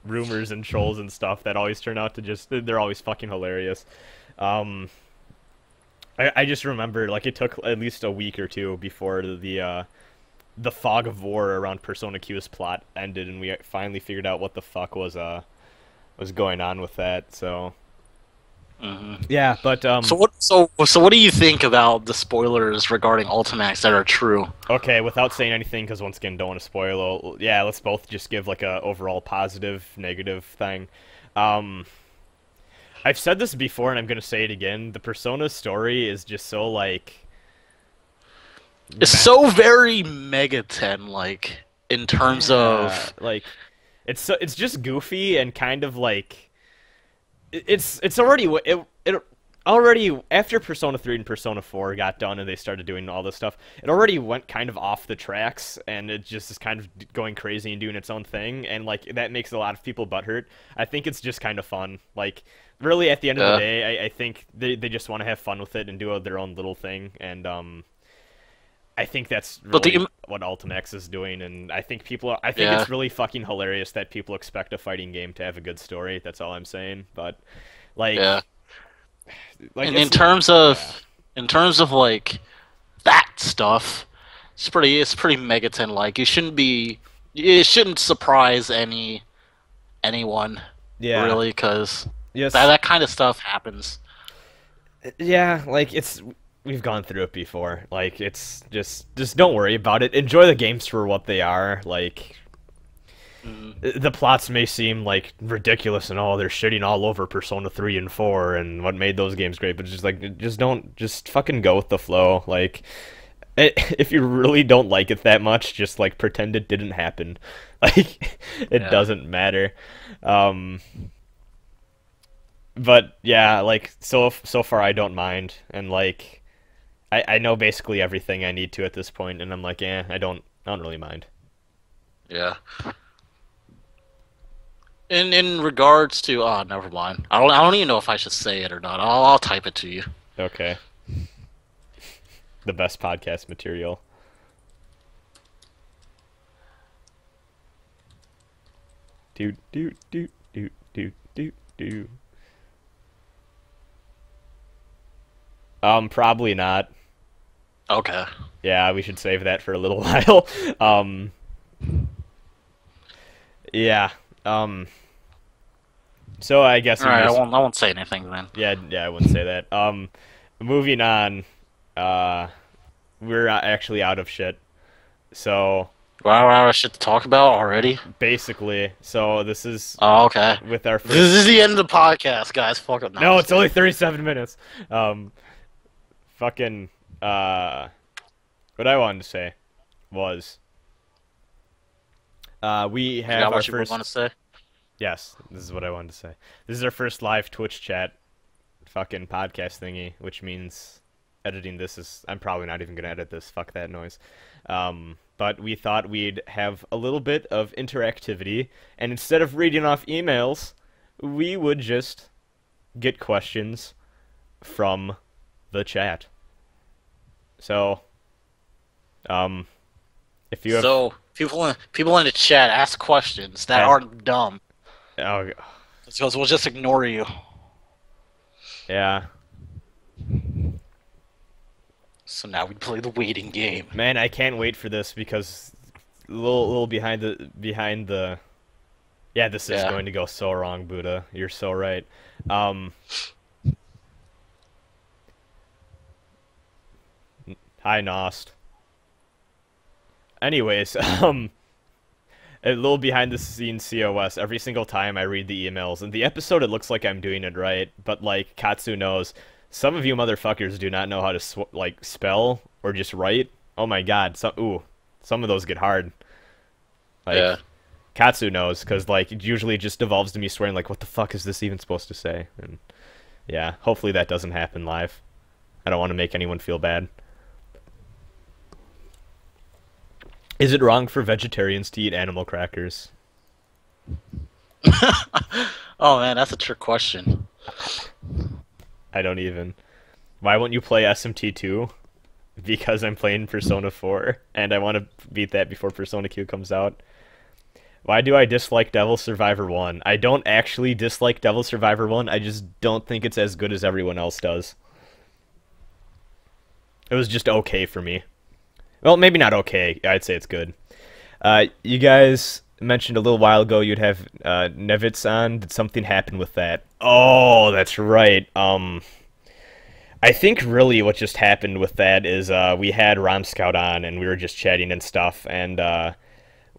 rumors and trolls and stuff that always turn out to they're always fucking hilarious. I just remember like it took at least a week or two before the fog of war around Persona Q's plot ended, and we finally figured out what the fuck was going on with that. So. Yeah, but So what do you think about the spoilers regarding Ultimax that are true? Okay, without saying anything, because once again, don't want to spoil. Yeah, let's both just give like a overall positive, negative thing. I've said this before, and I'm gonna say it again. The Persona story is just so like. It's so very Megaten like in terms of like, it's just goofy and kind of like. It's already already after Persona 3 and Persona 4 got done and they started doing all this stuff, it already went kind of off the tracks and it just is kind of going crazy and doing its own thing, and like that makes a lot of people butthurt. I think it's just kind of fun. Like really at the end of the day, I think they just want to have fun with it and do their own little thing, and I think that's really what Ultimax is doing, and I think it's really fucking hilarious that people expect a fighting game to have a good story. That's all I'm saying. But like, like in terms of like that stuff, it's pretty Megaton like. It shouldn't surprise anyone, really, because that kind of stuff happens. Yeah, like we've gone through it before. Like, it's just don't worry about it. Enjoy the games for what they are. Like, the plots may seem, like, ridiculous and they're shitting all over Persona 3 and 4 and what made those games great, but just fucking go with the flow. Like, if you really don't like it that much, just, like, pretend it didn't happen. Like, it doesn't matter. But, yeah, like, so far I don't mind, and, like, I know basically everything I need to at this point, and I'm like, I don't really mind. Yeah. In regards to, never mind. I don't even know if I should say it or not. I'll type it to you. Okay. The best podcast material. Do. Probably not. Okay. Yeah, we should save that for a little while. Yeah. So I guess I won't say anything then. Yeah, I wouldn't say that. Moving on. We're actually out of shit. So. Wow, out of shit to talk about already? Basically. So this is. Oh, okay. With our first... This is the end of the podcast, guys. Fuck up. No, it's only 37 minutes. Fucking. What I wanted to say was. We have our first. Want to say? Yes, this is what I wanted to say. This is our first live Twitch chat, fucking podcast thingy, which means editing this is. I'm probably not even gonna edit this. Fuck that noise. But we thought we'd have a little bit of interactivity, and instead of reading off emails, we would just get questions from the chat. So, if you have... people in the chat ask questions that aren't dumb. Oh, so we'll just ignore you. Yeah. So now we play the waiting game. Man, I can't wait for this because a little behind the. Yeah, this is going to go so wrong, Buddha. You're so right. Hi, Nost. Anyways, a little behind the scenes COS. Every single time I read the emails, in the episode it looks like I'm doing it right, but like Katsu knows, some of you motherfuckers do not know how to spell or just write. Oh my god, some of those get hard. Like, Katsu knows, because like it usually just devolves to me swearing like, what the fuck is this even supposed to say? And yeah, hopefully that doesn't happen live. I don't want to make anyone feel bad. Is it wrong for vegetarians to eat animal crackers? Oh man, that's a trick question. I don't even. Why won't you play SMT2? Because I'm playing Persona 4, and I want to beat that before Persona Q comes out. Why do I dislike Devil Survivor 1? I don't actually dislike Devil Survivor 1, I just don't think it's as good as everyone else does. It was just okay for me. Well, maybe not okay. I'd say it's good. You guys mentioned a little while ago you'd have Nevitz on. Did something happen with that? Oh, that's right. I think really what just happened with that is we had Rom Scout on and we were just chatting and stuff, and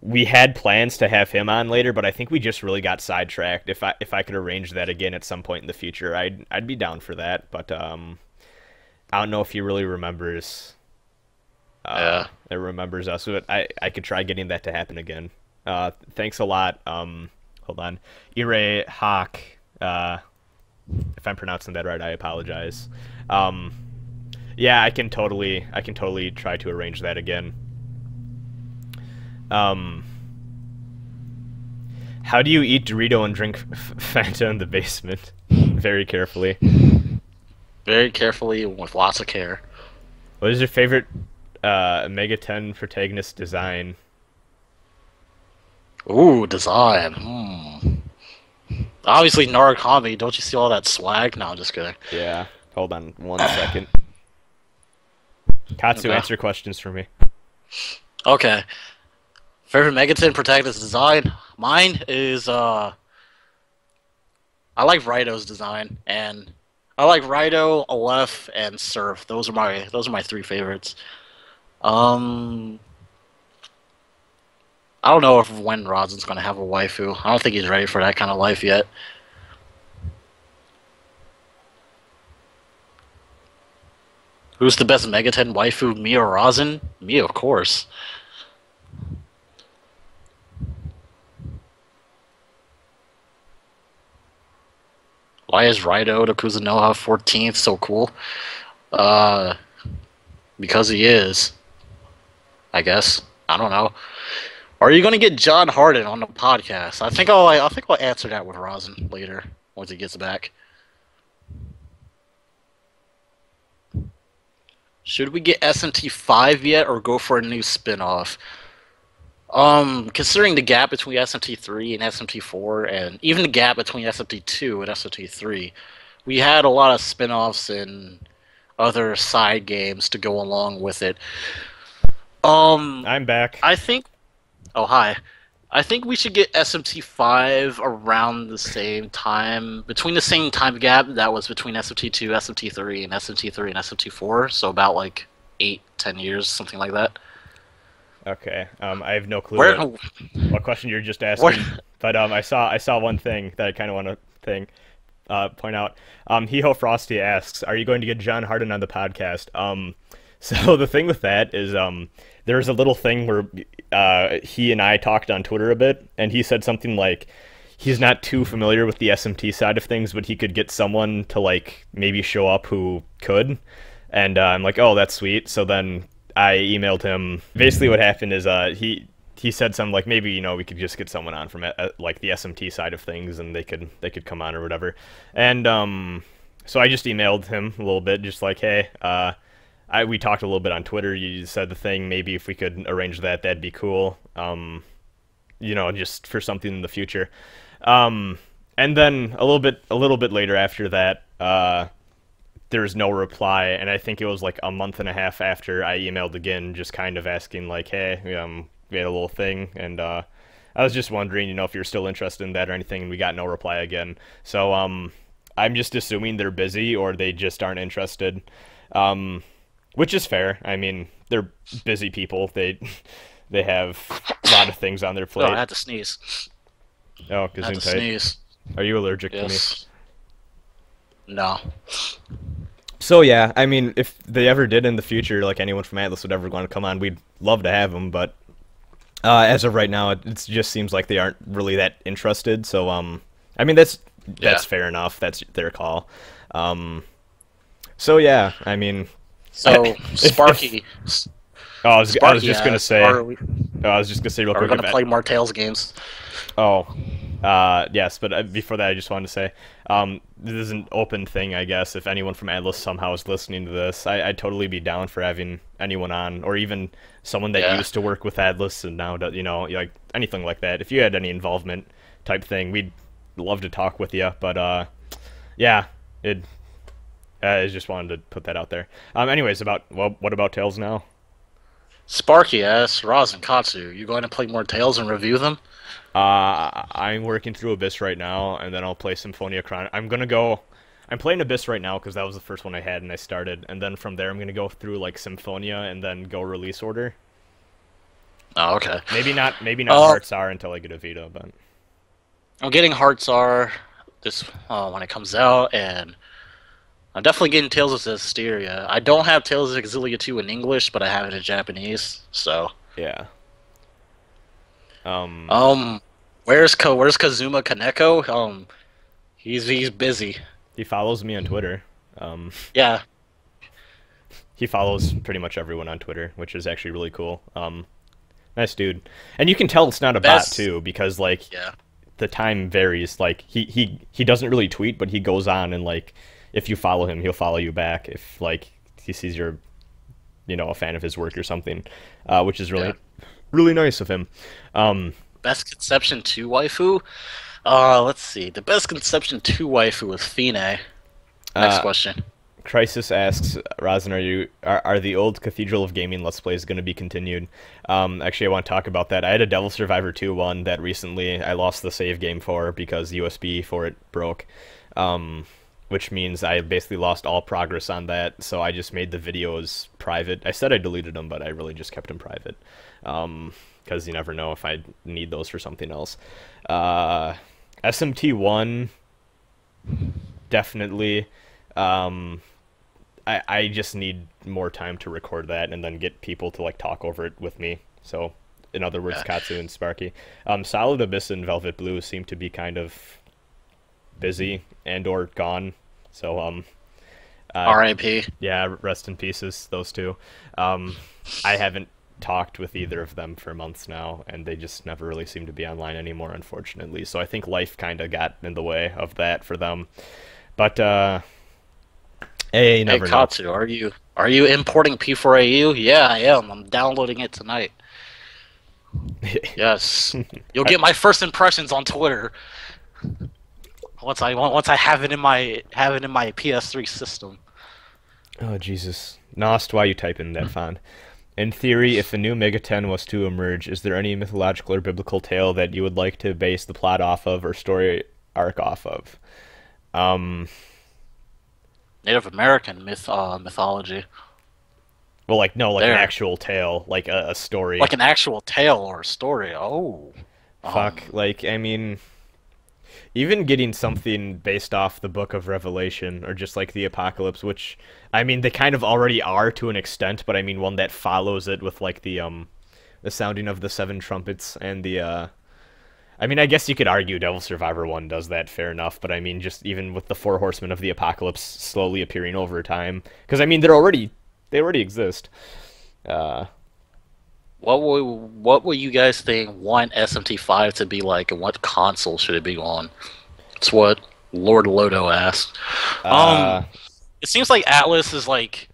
we had plans to have him on later, but I think we just really got sidetracked. If I could arrange that again at some point in the future, I'd be down for that. But I don't know if he really remembers. It remembers us. But I could try getting that to happen again. Thanks a lot. Hold on. Ire Hawk If I'm pronouncing that right, I apologize. Yeah, I can totally try to arrange that again. How do you eat Dorito and drink Fanta in the basement? Very carefully. Very carefully with lots of care. What is your favorite Mega 10 protagonist design? Ooh, design. Obviously, Narukami. Don't you see all that swag? No, I'm just kidding. Yeah. Hold on 1 second. Katsu, answer questions for me. Okay. Favorite Megaton protagonist design? Mine is I like Raito's design, and I like Raito, Aleph, and Surf. Those are my 3 favorites. I don't know when Rasen's gonna have a waifu. I don't think he's ready for that kind of life yet. Who's the best Megaten waifu, me or Rasen? Me, of course. Why is Raito to Kuzunoha 14th so cool? Because he is. I guess. I don't know. Are you gonna get John Harden on the podcast? I think I'll answer that with Rasen later once he gets back. Should we get SMT 5 yet, or go for a new spin-off? Considering the gap between SMT 3 and SMT 4, and even the gap between SMT 2 and SMT 3, we had a lot of spin-offs and other side games to go along with it. I'm back. I think... Oh, hi. I think we should get SMT 5 around the same time, between the same time gap that was between SMT 2, SMT 3, and SMT 3 and SMT 4, so about like 8-10 years, something like that. Okay. I have no clue what question you're just asking, but I saw one thing that I kind of want to point out. He-Ho Frosty asks, "Are you going to get John Harden on the podcast?" So the thing with that is, there's a little thing where he and I talked on Twitter a bit, and he said something like he's not too familiar with the SMT side of things, but he could get someone to like maybe show up who could. And I'm like, oh, that's sweet. So then I emailed him. Basically, what happened is he said something like, maybe we could just get someone on from like the SMT side of things, and they could come on or whatever. And so I just emailed him a little bit, just like, hey, we talked a little bit on Twitter. You said the thing. Maybe if we could arrange that, that'd be cool. Just for something in the future. And then a little bit later after that, there's no reply, and I think it was like a month and a half after I emailed again, just kind of asking like, hey, we had a little thing, and I was just wondering, if you're still interested in that or anything, and we got no reply again. So I'm just assuming they're busy or they just aren't interested. Which is fair. I mean, they're busy people. They have a lot of things on their plate. Oh, I had to sneeze. Oh, I had to sneeze. Are you allergic to me? No. So yeah, I mean, if they ever did in the future, like anyone from Atlus would ever want to come on, we'd love to have them. But as of right now, it just seems like they aren't really that interested. So I mean, that's fair enough. That's their call. So yeah, I mean. So Sparky. I was just gonna say real quick. We're gonna play more Tales games. Oh, yes, but before that, I just wanted to say, this is an open thing, I guess. If anyone from Atlus somehow is listening to this, I'd totally be down for having anyone on, or even someone that used to work with Atlus and now, like anything like that. If you had any involvement type thing, we'd love to talk with you. But yeah, I just wanted to put that out there. Anyways, what about Tales now? Sparky asks, Rasen and Katsu, you going to play more Tales and review them? I'm working through Abyss right now, and then I'll play Symphonia Chron. I'm playing Abyss right now because that was the first one I had and I started, and then from there I'm gonna go through like Symphonia and then go release order. Oh, okay. Maybe not Hearts are until I get a Vita, but I'm getting Hearts are this when it comes out, and I'm definitely getting Tales of Zestiria. I don't have Tales of Exilia 2 in English, but I have it in Japanese, so yeah. Where's Kazuma Kaneko? He's busy. He follows me on Twitter. Yeah. He follows pretty much everyone on Twitter, which is actually really cool. Nice dude. And you can tell it's not a bot too, because like the time varies. Like he doesn't really tweet, but he goes on and like if you follow him, he'll follow you back if like he sees you're a fan of his work or something, which is really nice of him. Best conception to waifu? Let's see. The best conception to waifu was Fine. Next question. Crisis asks, Rasen, are the old Cathedral of Gaming Let's Plays going to be continued? Actually, I want to talk about that. I had a Devil Survivor 2 one that recently I lost the save game for because USB for it broke, which means I basically lost all progress on that, so I just made the videos private. I said I deleted them, but I really just kept them private, because you never know if I need those for something else. SMT1, definitely. I just need more time to record that and then get people to like talk over it with me. So, in other words, Katsu and Sparky. Solid Abyss and Velvet Blue seem to be kind of busy and or gone. So, R.I.P. Yeah, rest in pieces, those two. I haven't talked with either of them for months now, and they just never really seem to be online anymore, unfortunately. So I think life kind of got in the way of that for them. But, hey, never know. Katsu, are you importing P4AU? Yeah, I am. I'm downloading it tonight. Yes, you'll get my first impressions on Twitter once I have it in my PS3 system. Oh Jesus, Nost, why you type in that font? In theory, if a new Mega 10 was to emerge, is there any mythological or biblical tale that you would like to base the plot off of or story arc off of? Native American mythology. Well, like, no, like an actual tale, like a story. Like an actual tale or a story. Oh. Fuck, like, I mean, even getting something based off the Book of Revelation, or just like the Apocalypse, which, I mean, they kind of already are to an extent, but I mean, one that follows it with, like, the sounding of the 7 trumpets and the, I mean, I guess you could argue Devil Survivor 1 does that, fair enough, but I mean, just even with the 4 horsemen of the apocalypse slowly appearing over time, because I mean, they already exist. What will you guys think want SMT5 to be like, and what console should it be on? It's what Lord Lodo asked. It seems like Atlus is like,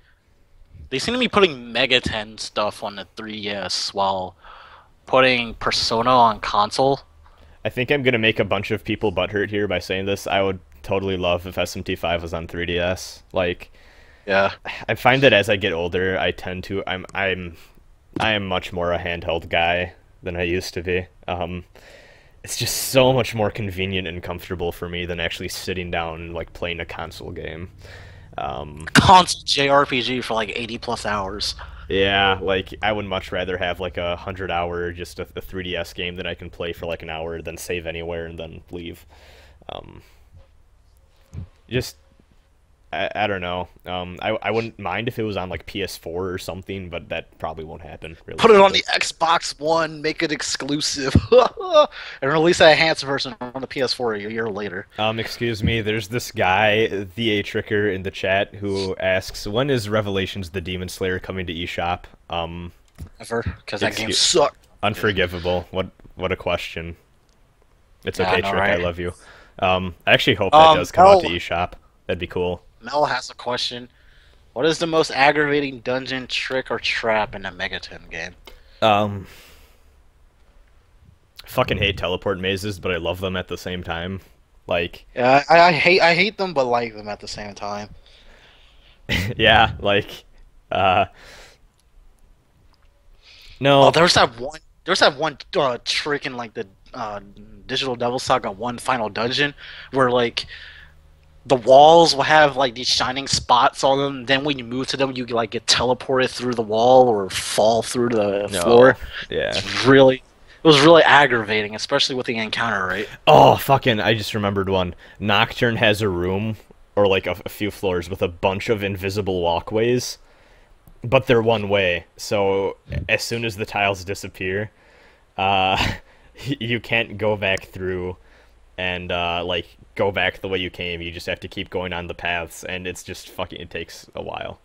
they seem to be putting Mega 10 stuff on the 3DS while putting Persona on console. I think I'm gonna make a bunch of people butthurt here by saying this. I would totally love if SMT5 was on 3DS. Like, yeah, I find that as I get older, I tend to I am much more a handheld guy than I used to be. It's just so much more convenient and comfortable for me than actually sitting down and like playing a console game. Console JRPG for like 80+ hours. Yeah, like, I would much rather have, like, 100-hour, just a 3DS game that I can play for, like, an hour, then save anywhere, and then leave. Just, I don't know. I wouldn't mind if it was on, like, PS4 or something, but that probably won't happen, really. Put it on the Xbox One, make it exclusive, and release a enhanced version on the PS4 a year later. Excuse me, there's this guy, the A-Tricker, in the chat who asks, when is Revelations the Demon Slayer coming to eShop? Never, because that game sucked. Unforgivable. What a question. It's Yeah, okay, I know, Trick, right? I love you. I actually hope that does come out to eShop. That'd be cool. Mel has a question. What is the most aggravating dungeon, trick, or trap in a Mega 10 game? Fucking hate teleport mazes, but I love them at the same time. Like, Yeah, I hate them, but like them at the same time. yeah, like, no. Oh, there's that one trick in like the Digital Devil Saga 1 final dungeon where like the walls will have like these shining spots on them. Then when you move to them, you like get teleported through the wall or fall through the floor. Yeah. It was really aggravating, especially with the encounter rate. Oh, fucking, I just remembered one. Nocturne has a room, or like a few floors, with a bunch of invisible walkways, but they're one way. So as soon as the tiles disappear, you can't go back through and like go back the way you came. You just have to keep going on the paths, and it's just fucking. It takes a while.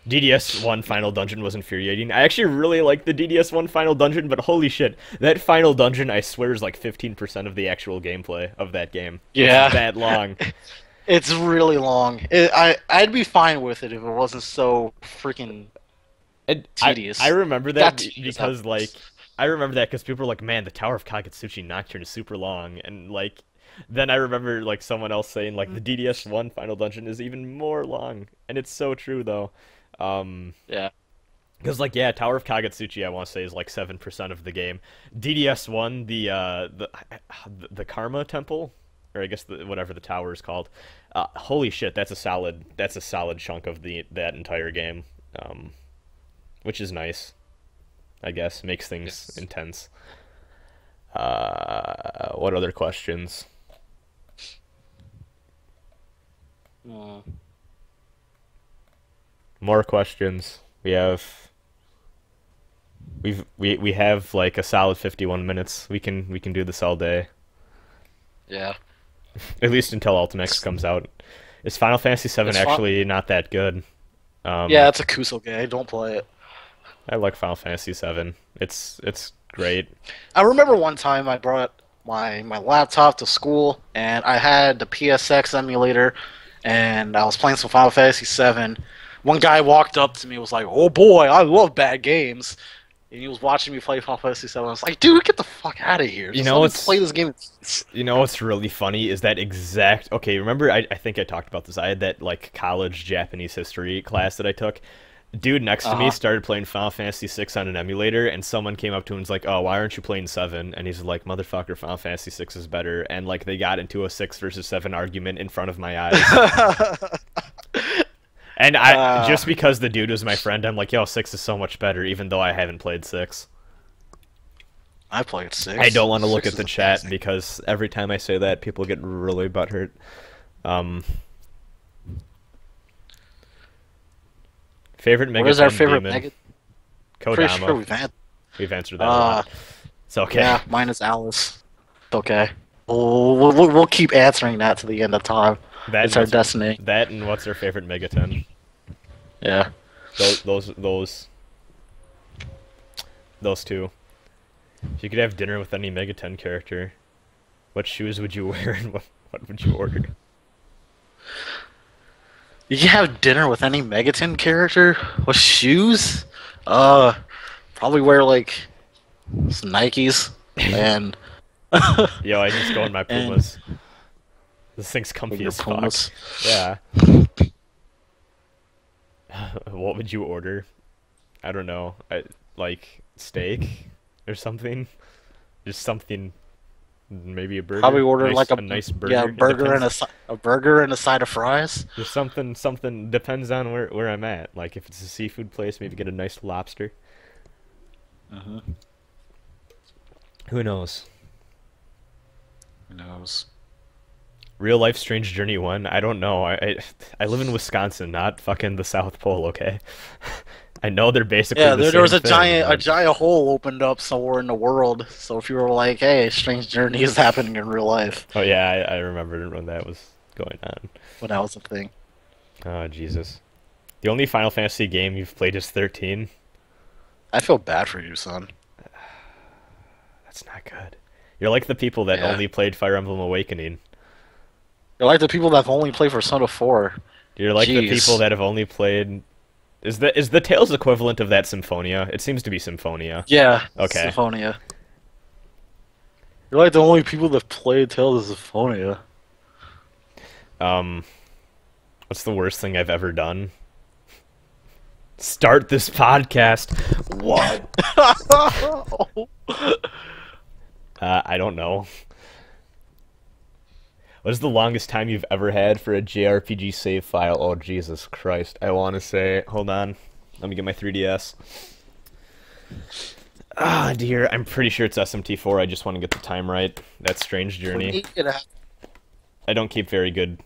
DDS1 final dungeon was infuriating. I actually really like the DDS1 final dungeon, but holy shit, that final dungeon I swear is like 15% of the actual gameplay of that game. Yeah, it's that long. It's really long. I'd be fine with it if it wasn't so freaking tedious. I remember that because like I remember that because people were like, "Man, the Tower of Kagetsuchi Nocturne is super long," and like then I remember like someone else saying like the DDS1 final dungeon is even more long, and it's so true though. Yeah. Because like Tower of Kagetsuchi I want to say is like 7% of the game. DDS1 the Karma Temple, or I guess whatever the tower is called. Holy shit, that's a solid chunk of that entire game. Which is nice, I guess. Makes things intense. What other questions? More questions. We have like a solid 51 minutes. We can do this all day. Yeah. At least until Ultimax comes out. Is Final Fantasy VII actually not that good? Yeah, it's a Kuso game. Don't play it. I like Final Fantasy VII. It's great. I remember one time I brought my laptop to school, and I had the PSX emulator, and I was playing some Final Fantasy VII. One guy walked up to me and was like, "Oh boy, I love bad games." And he was watching me play Final Fantasy VII. I was like, "Dude, get the fuck out of here. Just let me play this game." You know what's really funny is that exact... Okay, remember, I think I talked about this. I had that, like, college Japanese history class that I took. Dude next to me started playing Final Fantasy VI on an emulator, and someone came up to him and was like, "Oh, why aren't you playing 7?" And he's like, "Motherfucker, Final Fantasy VI is better." And, like, they got into a 6 versus 7 argument in front of my eyes. And just because the dude was my friend, I'm like, "Yo, 6 is so much better," even though I haven't played 6. I played 6. I don't want to look at the chat because every time I say that, people get really butthurt. Favorite Megaton. What is our favorite Megaton? Kodama. Sure we've answered that a lot. It's okay. Yeah, mine is Alice. It's okay. We'll keep answering that to the end of time. It's our destiny. That and what's our favorite Megaton? Yeah. Those two. If you could have dinner with any Megaton character, what shoes would you wear and what would you order? You can have dinner with any Megaton character? What shoes? Probably wear like some Nikes and. Yo, I just go in my Pumas. This thing's comfy as fuck. Pumas. Yeah. What would you order? I don't know. Like steak or something. Just something. Maybe a burger. Probably order like a nice burger. Yeah, burger and a burger and a side of fries. Just something depends on where I'm at. Like if it's a seafood place, maybe get a nice lobster. Who knows? Who knows? Real life Strange Journey 1? I don't know. I live in Wisconsin, not fucking the South Pole, okay? I know they're basically the same there was a thing, giant hole opened up somewhere in the world. So if you were like, "Hey, Strange Journey is happening in real life." Oh yeah, I remember when that was going on. When that was a thing. Oh Jesus. The only Final Fantasy game you've played is 13? I feel bad for you, son. That's not good. You're like the people that only played Fire Emblem Awakening. You're like the people that have only played Persona 4. You're like the people that have only played... Is the Tales equivalent of that Symphonia? It seems to be Symphonia. Yeah, okay. Symphonia. You're like the only people that played Tales of Symphonia. What's the worst thing I've ever done? Start this podcast. What? I don't know. What is the longest time you've ever had for a JRPG save file? Oh, Jesus Christ. I want to say... Hold on. Let me get my 3DS. Ah, dear. I'm pretty sure it's SMT4. I just want to get the time right. That's Strange Journey. I don't keep very good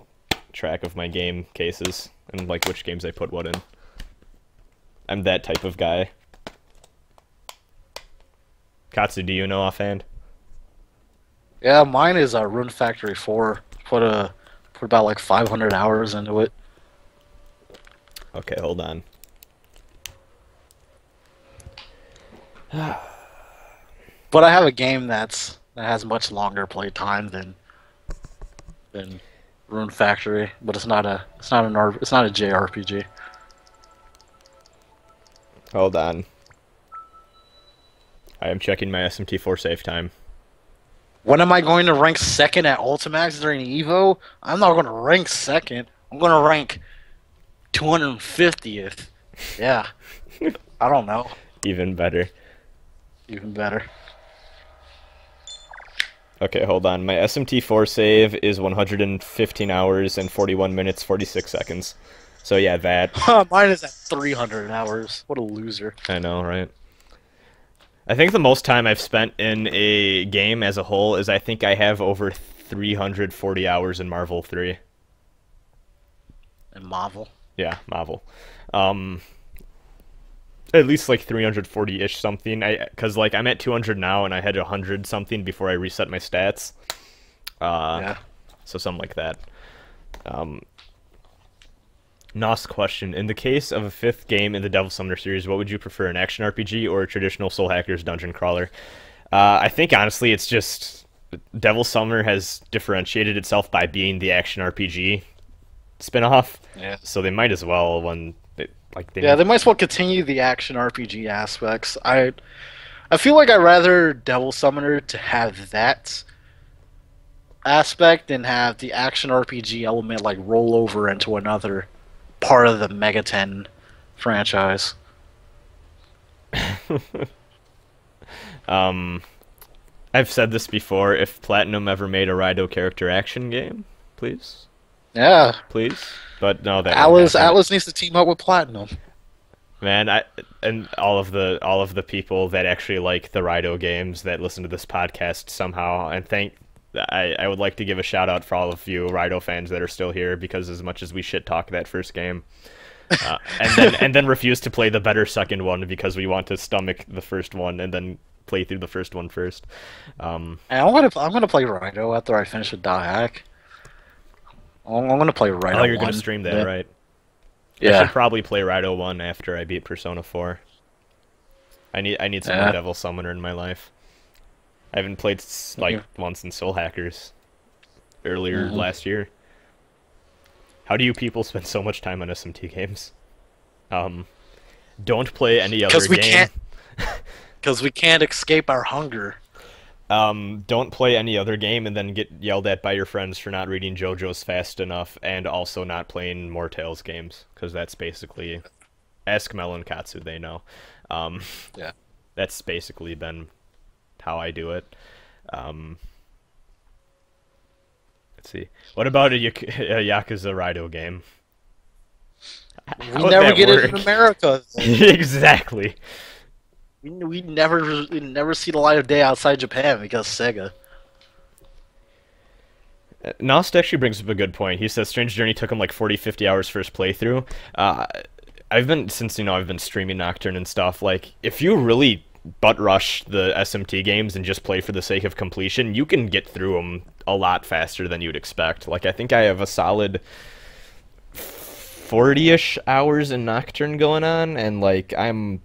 track of my game cases and, like, which games I put what in. I'm that type of guy. Katsu, do you know offhand? Yeah, mine is Rune Factory 4. Put about like 500 hours into it. Okay, hold on. But I have a game that has much longer play time than Rune Factory, but it's not a JRPG. Hold on. I am checking my SMT4 save time. When am I going to rank second at Ultimax during Evo? I'm not going to rank second. I'm going to rank 250th. Yeah. I don't know. Even better. Even better. Okay, hold on. My SMT4 save is 115 hours and 41 minutes, 46 seconds. So yeah, that. Mine is at 300 hours. What a loser. I know, right? I think the most time I've spent in a game as a whole is I think I have over 340 hours in Marvel 3. And Marvel. Yeah, Marvel. At least like 340-ish something. Because like I'm at 200 now and I had 100 something before I reset my stats. Yeah. So something like that. Nos question: in the case of a fifth game in the Devil Summoner series, what would you prefer, an action RPG or a traditional Soul Hackers dungeon crawler? I think honestly it's just Devil Summoner has differentiated itself by being the action RPG spin-off. Yeah. So they might as well they they might as well continue the action RPG aspects. I feel like I'd rather Devil Summoner to have that aspect than have the action RPG element like roll over into another part of the Megaten franchise. I've said this before, if Platinum ever made a Raido character action game, please. Yeah. Please. But no, that won't happen. Atlus needs to team up with Platinum. Man, and all of the people that actually like the Raido games that listen to this podcast somehow, and I would like to give a shout out for all of you Raido fans that are still here, because as much as we shit talk that first game, and then refuse to play the better second one because we want to stomach the first one and then play through the first one first. And I'm gonna play Raido after I finish with Diak. I'm gonna play Raido. Oh, you're 1, gonna stream that, right? Yeah. I should probably play Raido 1 after I beat Persona 4. I need some more Devil Summoner in my life. I haven't played like once in Soul Hackers earlier last year. How do you people spend so much time on SMT games? Don't play any other game. Because we can't escape our hunger. Don't play any other game and then get yelled at by your friends for not reading JoJo's fast enough, and also not playing more Tales games, because that's basically... Ask Mel and Katsu, they know. Yeah. That's basically been how I do it. Let's see. What about a Yakuza Raido game? We never get it in America. Exactly. We never see the light of day outside Japan because Sega. Nost actually brings up a good point. He says Strange Journey took him like 40-50 hours for his playthrough. I've been streaming Nocturne and stuff, like, if you really butt rush the SMT games and just play for the sake of completion, you can get through them a lot faster than you'd expect. Like, I think I have a solid 40-ish hours in Nocturne going on, and like I'm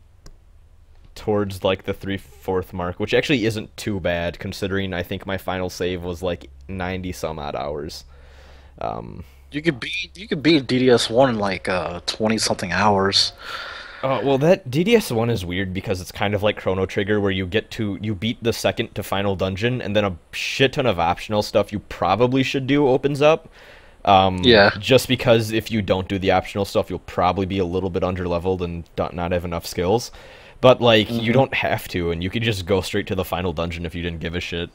towards like the 3/4 mark, which actually isn't too bad considering I think my final save was like 90 some odd hours. You could beat DDS1 in like 20 something hours. Well, that DDS1 is weird because it's kind of like Chrono Trigger, where you beat the second to final dungeon, and then a shit ton of optional stuff you probably should do opens up. Yeah. Just because if you don't do the optional stuff, you'll probably be a little bit underleveled and not have enough skills. But like, you don't have to, and you could just go straight to the final dungeon if you didn't give a shit.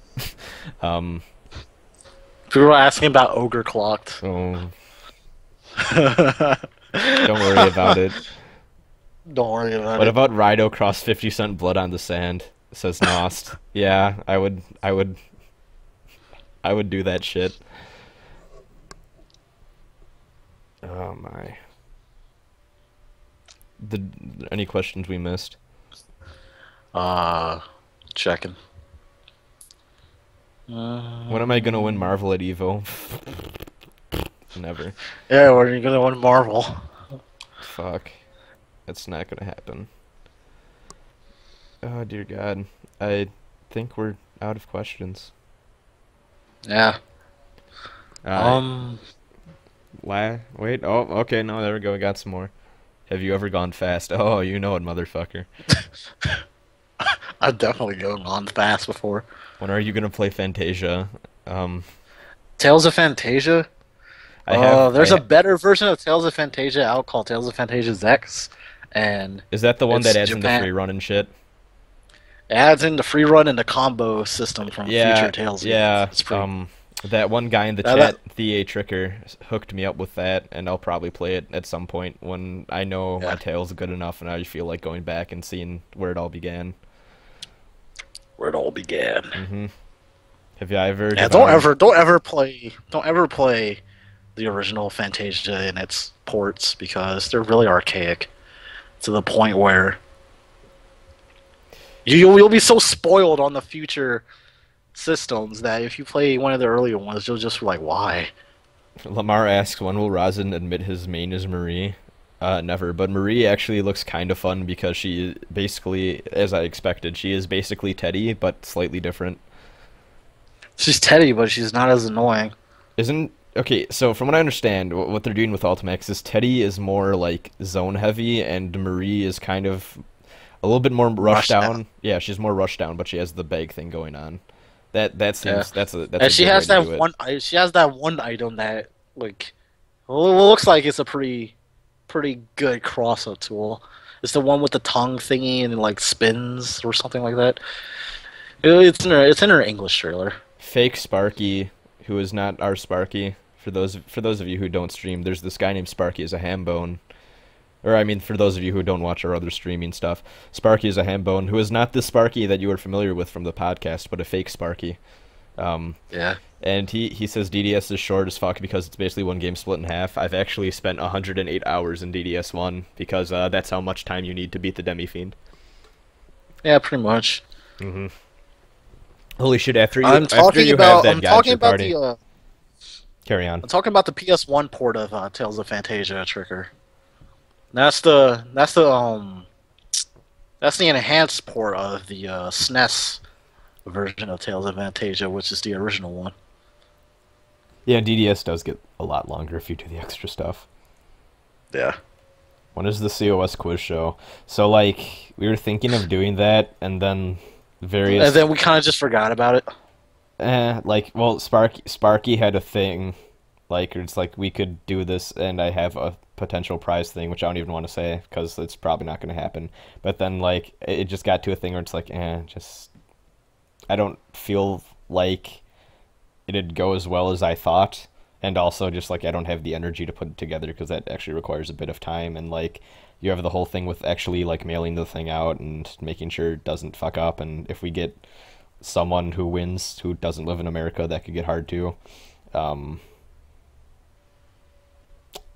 People were asking about Ogre Clocked. Oh. Don't worry about it. Don't worry about What it. about Raido cross 50 Cent Blood on the Sand? Says Nost. Yeah, I would do that shit. Oh my. Any questions we missed? Checking. When am I gonna win Marvel at Evo? Never. Yeah, when are you gonna win Marvel? Fuck. That's not gonna happen. Oh dear God. I think we're out of questions. Yeah. Wait. Oh, okay. No, there we go. We got some more. Have you ever gone fast? Oh, you know it, motherfucker. I've definitely gone fast before. When are you gonna play Fantasia? Tales of Fantasia? There's a better version of Tales of Fantasia out called Tales of Fantasia X, and is that the one that adds Japan. in the free run and shit? It adds in the free run and the combo system from future Tales. Yeah. It's pretty... That one guy in the chat, The Tricker, hooked me up with that, and I'll probably play it at some point when I know my Tales good enough and I feel like going back and seeing where it all began. Where it all began. Mm-hmm. Have you ever? Yeah, don't ever play the original Fantasia and its ports because they're really archaic to the point where you'll be so spoiled on the future systems that if you play one of the earlier ones, you'll just be like, why? Lamar asks, when will Rasen admit his main is Marie? Never, but Marie actually looks kind of fun because she basically, as I expected, she is basically Teddy, but slightly different. She's Teddy, but she's not as annoying. Okay, so from what I understand, what they're doing with Ultimax is Teddy is more like zone heavy, and Marie is kind of a little bit more rushed down. Yeah, she's more rushed down, but she has the bag thing going on. That seems that's a and she has that one. She has that one item that like looks like it's a pretty good cross-up tool. It's the one with the tongue thingy and it, like spins or something like that. It's in her English trailer. Fake Sparky, who is not our Sparky. For those of you who don't stream, there's this guy named Sparky as a ham-bone. Or, I mean, for those of you who don't watch our other streaming stuff, Sparky is a ham-bone who is not the Sparky that you are familiar with from the podcast, but a fake Sparky. Yeah. And he says DDS is short as fuck because it's basically one game split in half. I've actually spent 108 hours in DDS 1 because that's how much time you need to beat the Demi-Fiend. Yeah, pretty much. Mm-hmm. Holy shit, after you have that gotcha party. Carry on. I'm talking about the PS1 port of Tales of Fantasia Tricker. That's the enhanced port of the SNES version of Tales of Fantasia, which is the original one. Yeah, DDS does get a lot longer if you do the extra stuff. Yeah. When is the COS quiz show? So, like, we were thinking of doing that, and then various... And then we kind of just forgot about it. Well, Sparky had a thing, like, it's like, we could do this, and I have a potential prize thing, which I don't even want to say, because it's probably not going to happen. But then, like, it just got to a thing where it's like, I don't feel like it'd go as well as I thought, and also just, like, I don't have the energy to put it together, because that actually requires a bit of time, and, like, you have the whole thing with actually, like, mailing the thing out and making sure it doesn't fuck up, and if we get someone who wins who doesn't live in America, that could get hard, too.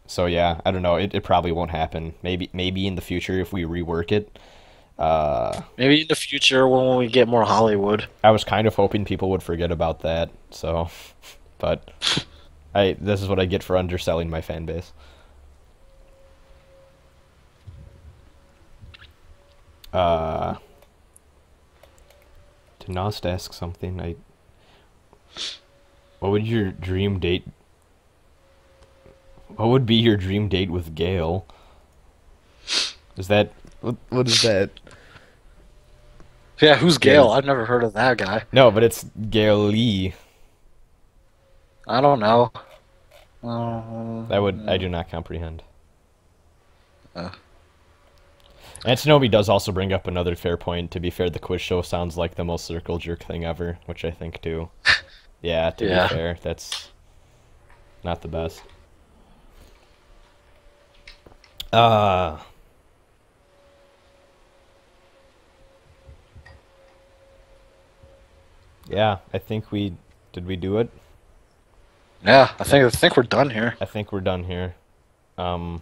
So, yeah, I don't know, it probably won't happen. Maybe in the future if we rework it. Maybe in the future when we get more Hollywood. I was kind of hoping people would forget about that, so... But... this is what I get for underselling my fan base. To Nost ask something, what would your dream date... What would be your dream date with Gale? Is that... What is that? Yeah, who's Gale? I've never heard of that guy. No, but it's Gale Lee. I don't know. I do not comprehend. And Shinobi does also bring up another fair point. To be fair, the quiz show sounds like the most circle jerk thing ever, which I think too. Yeah, to be fair, that's not the best. Yeah, I think did we do it? Yeah, I think we're done here. I think we're done here. So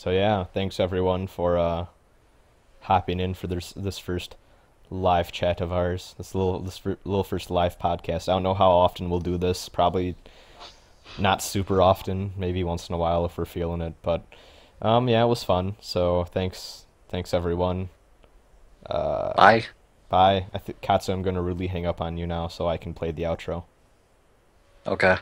yeah, thanks everyone for hopping in for this first live chat of ours. This little first live podcast. I don't know how often we'll do this. Probably not super often. Maybe once in a while if we're feeling it. But yeah, it was fun. So thanks everyone. Bye. Bye. Katsu, I'm gonna really hang up on you now so I can play the outro. Okay.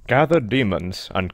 Gather demons and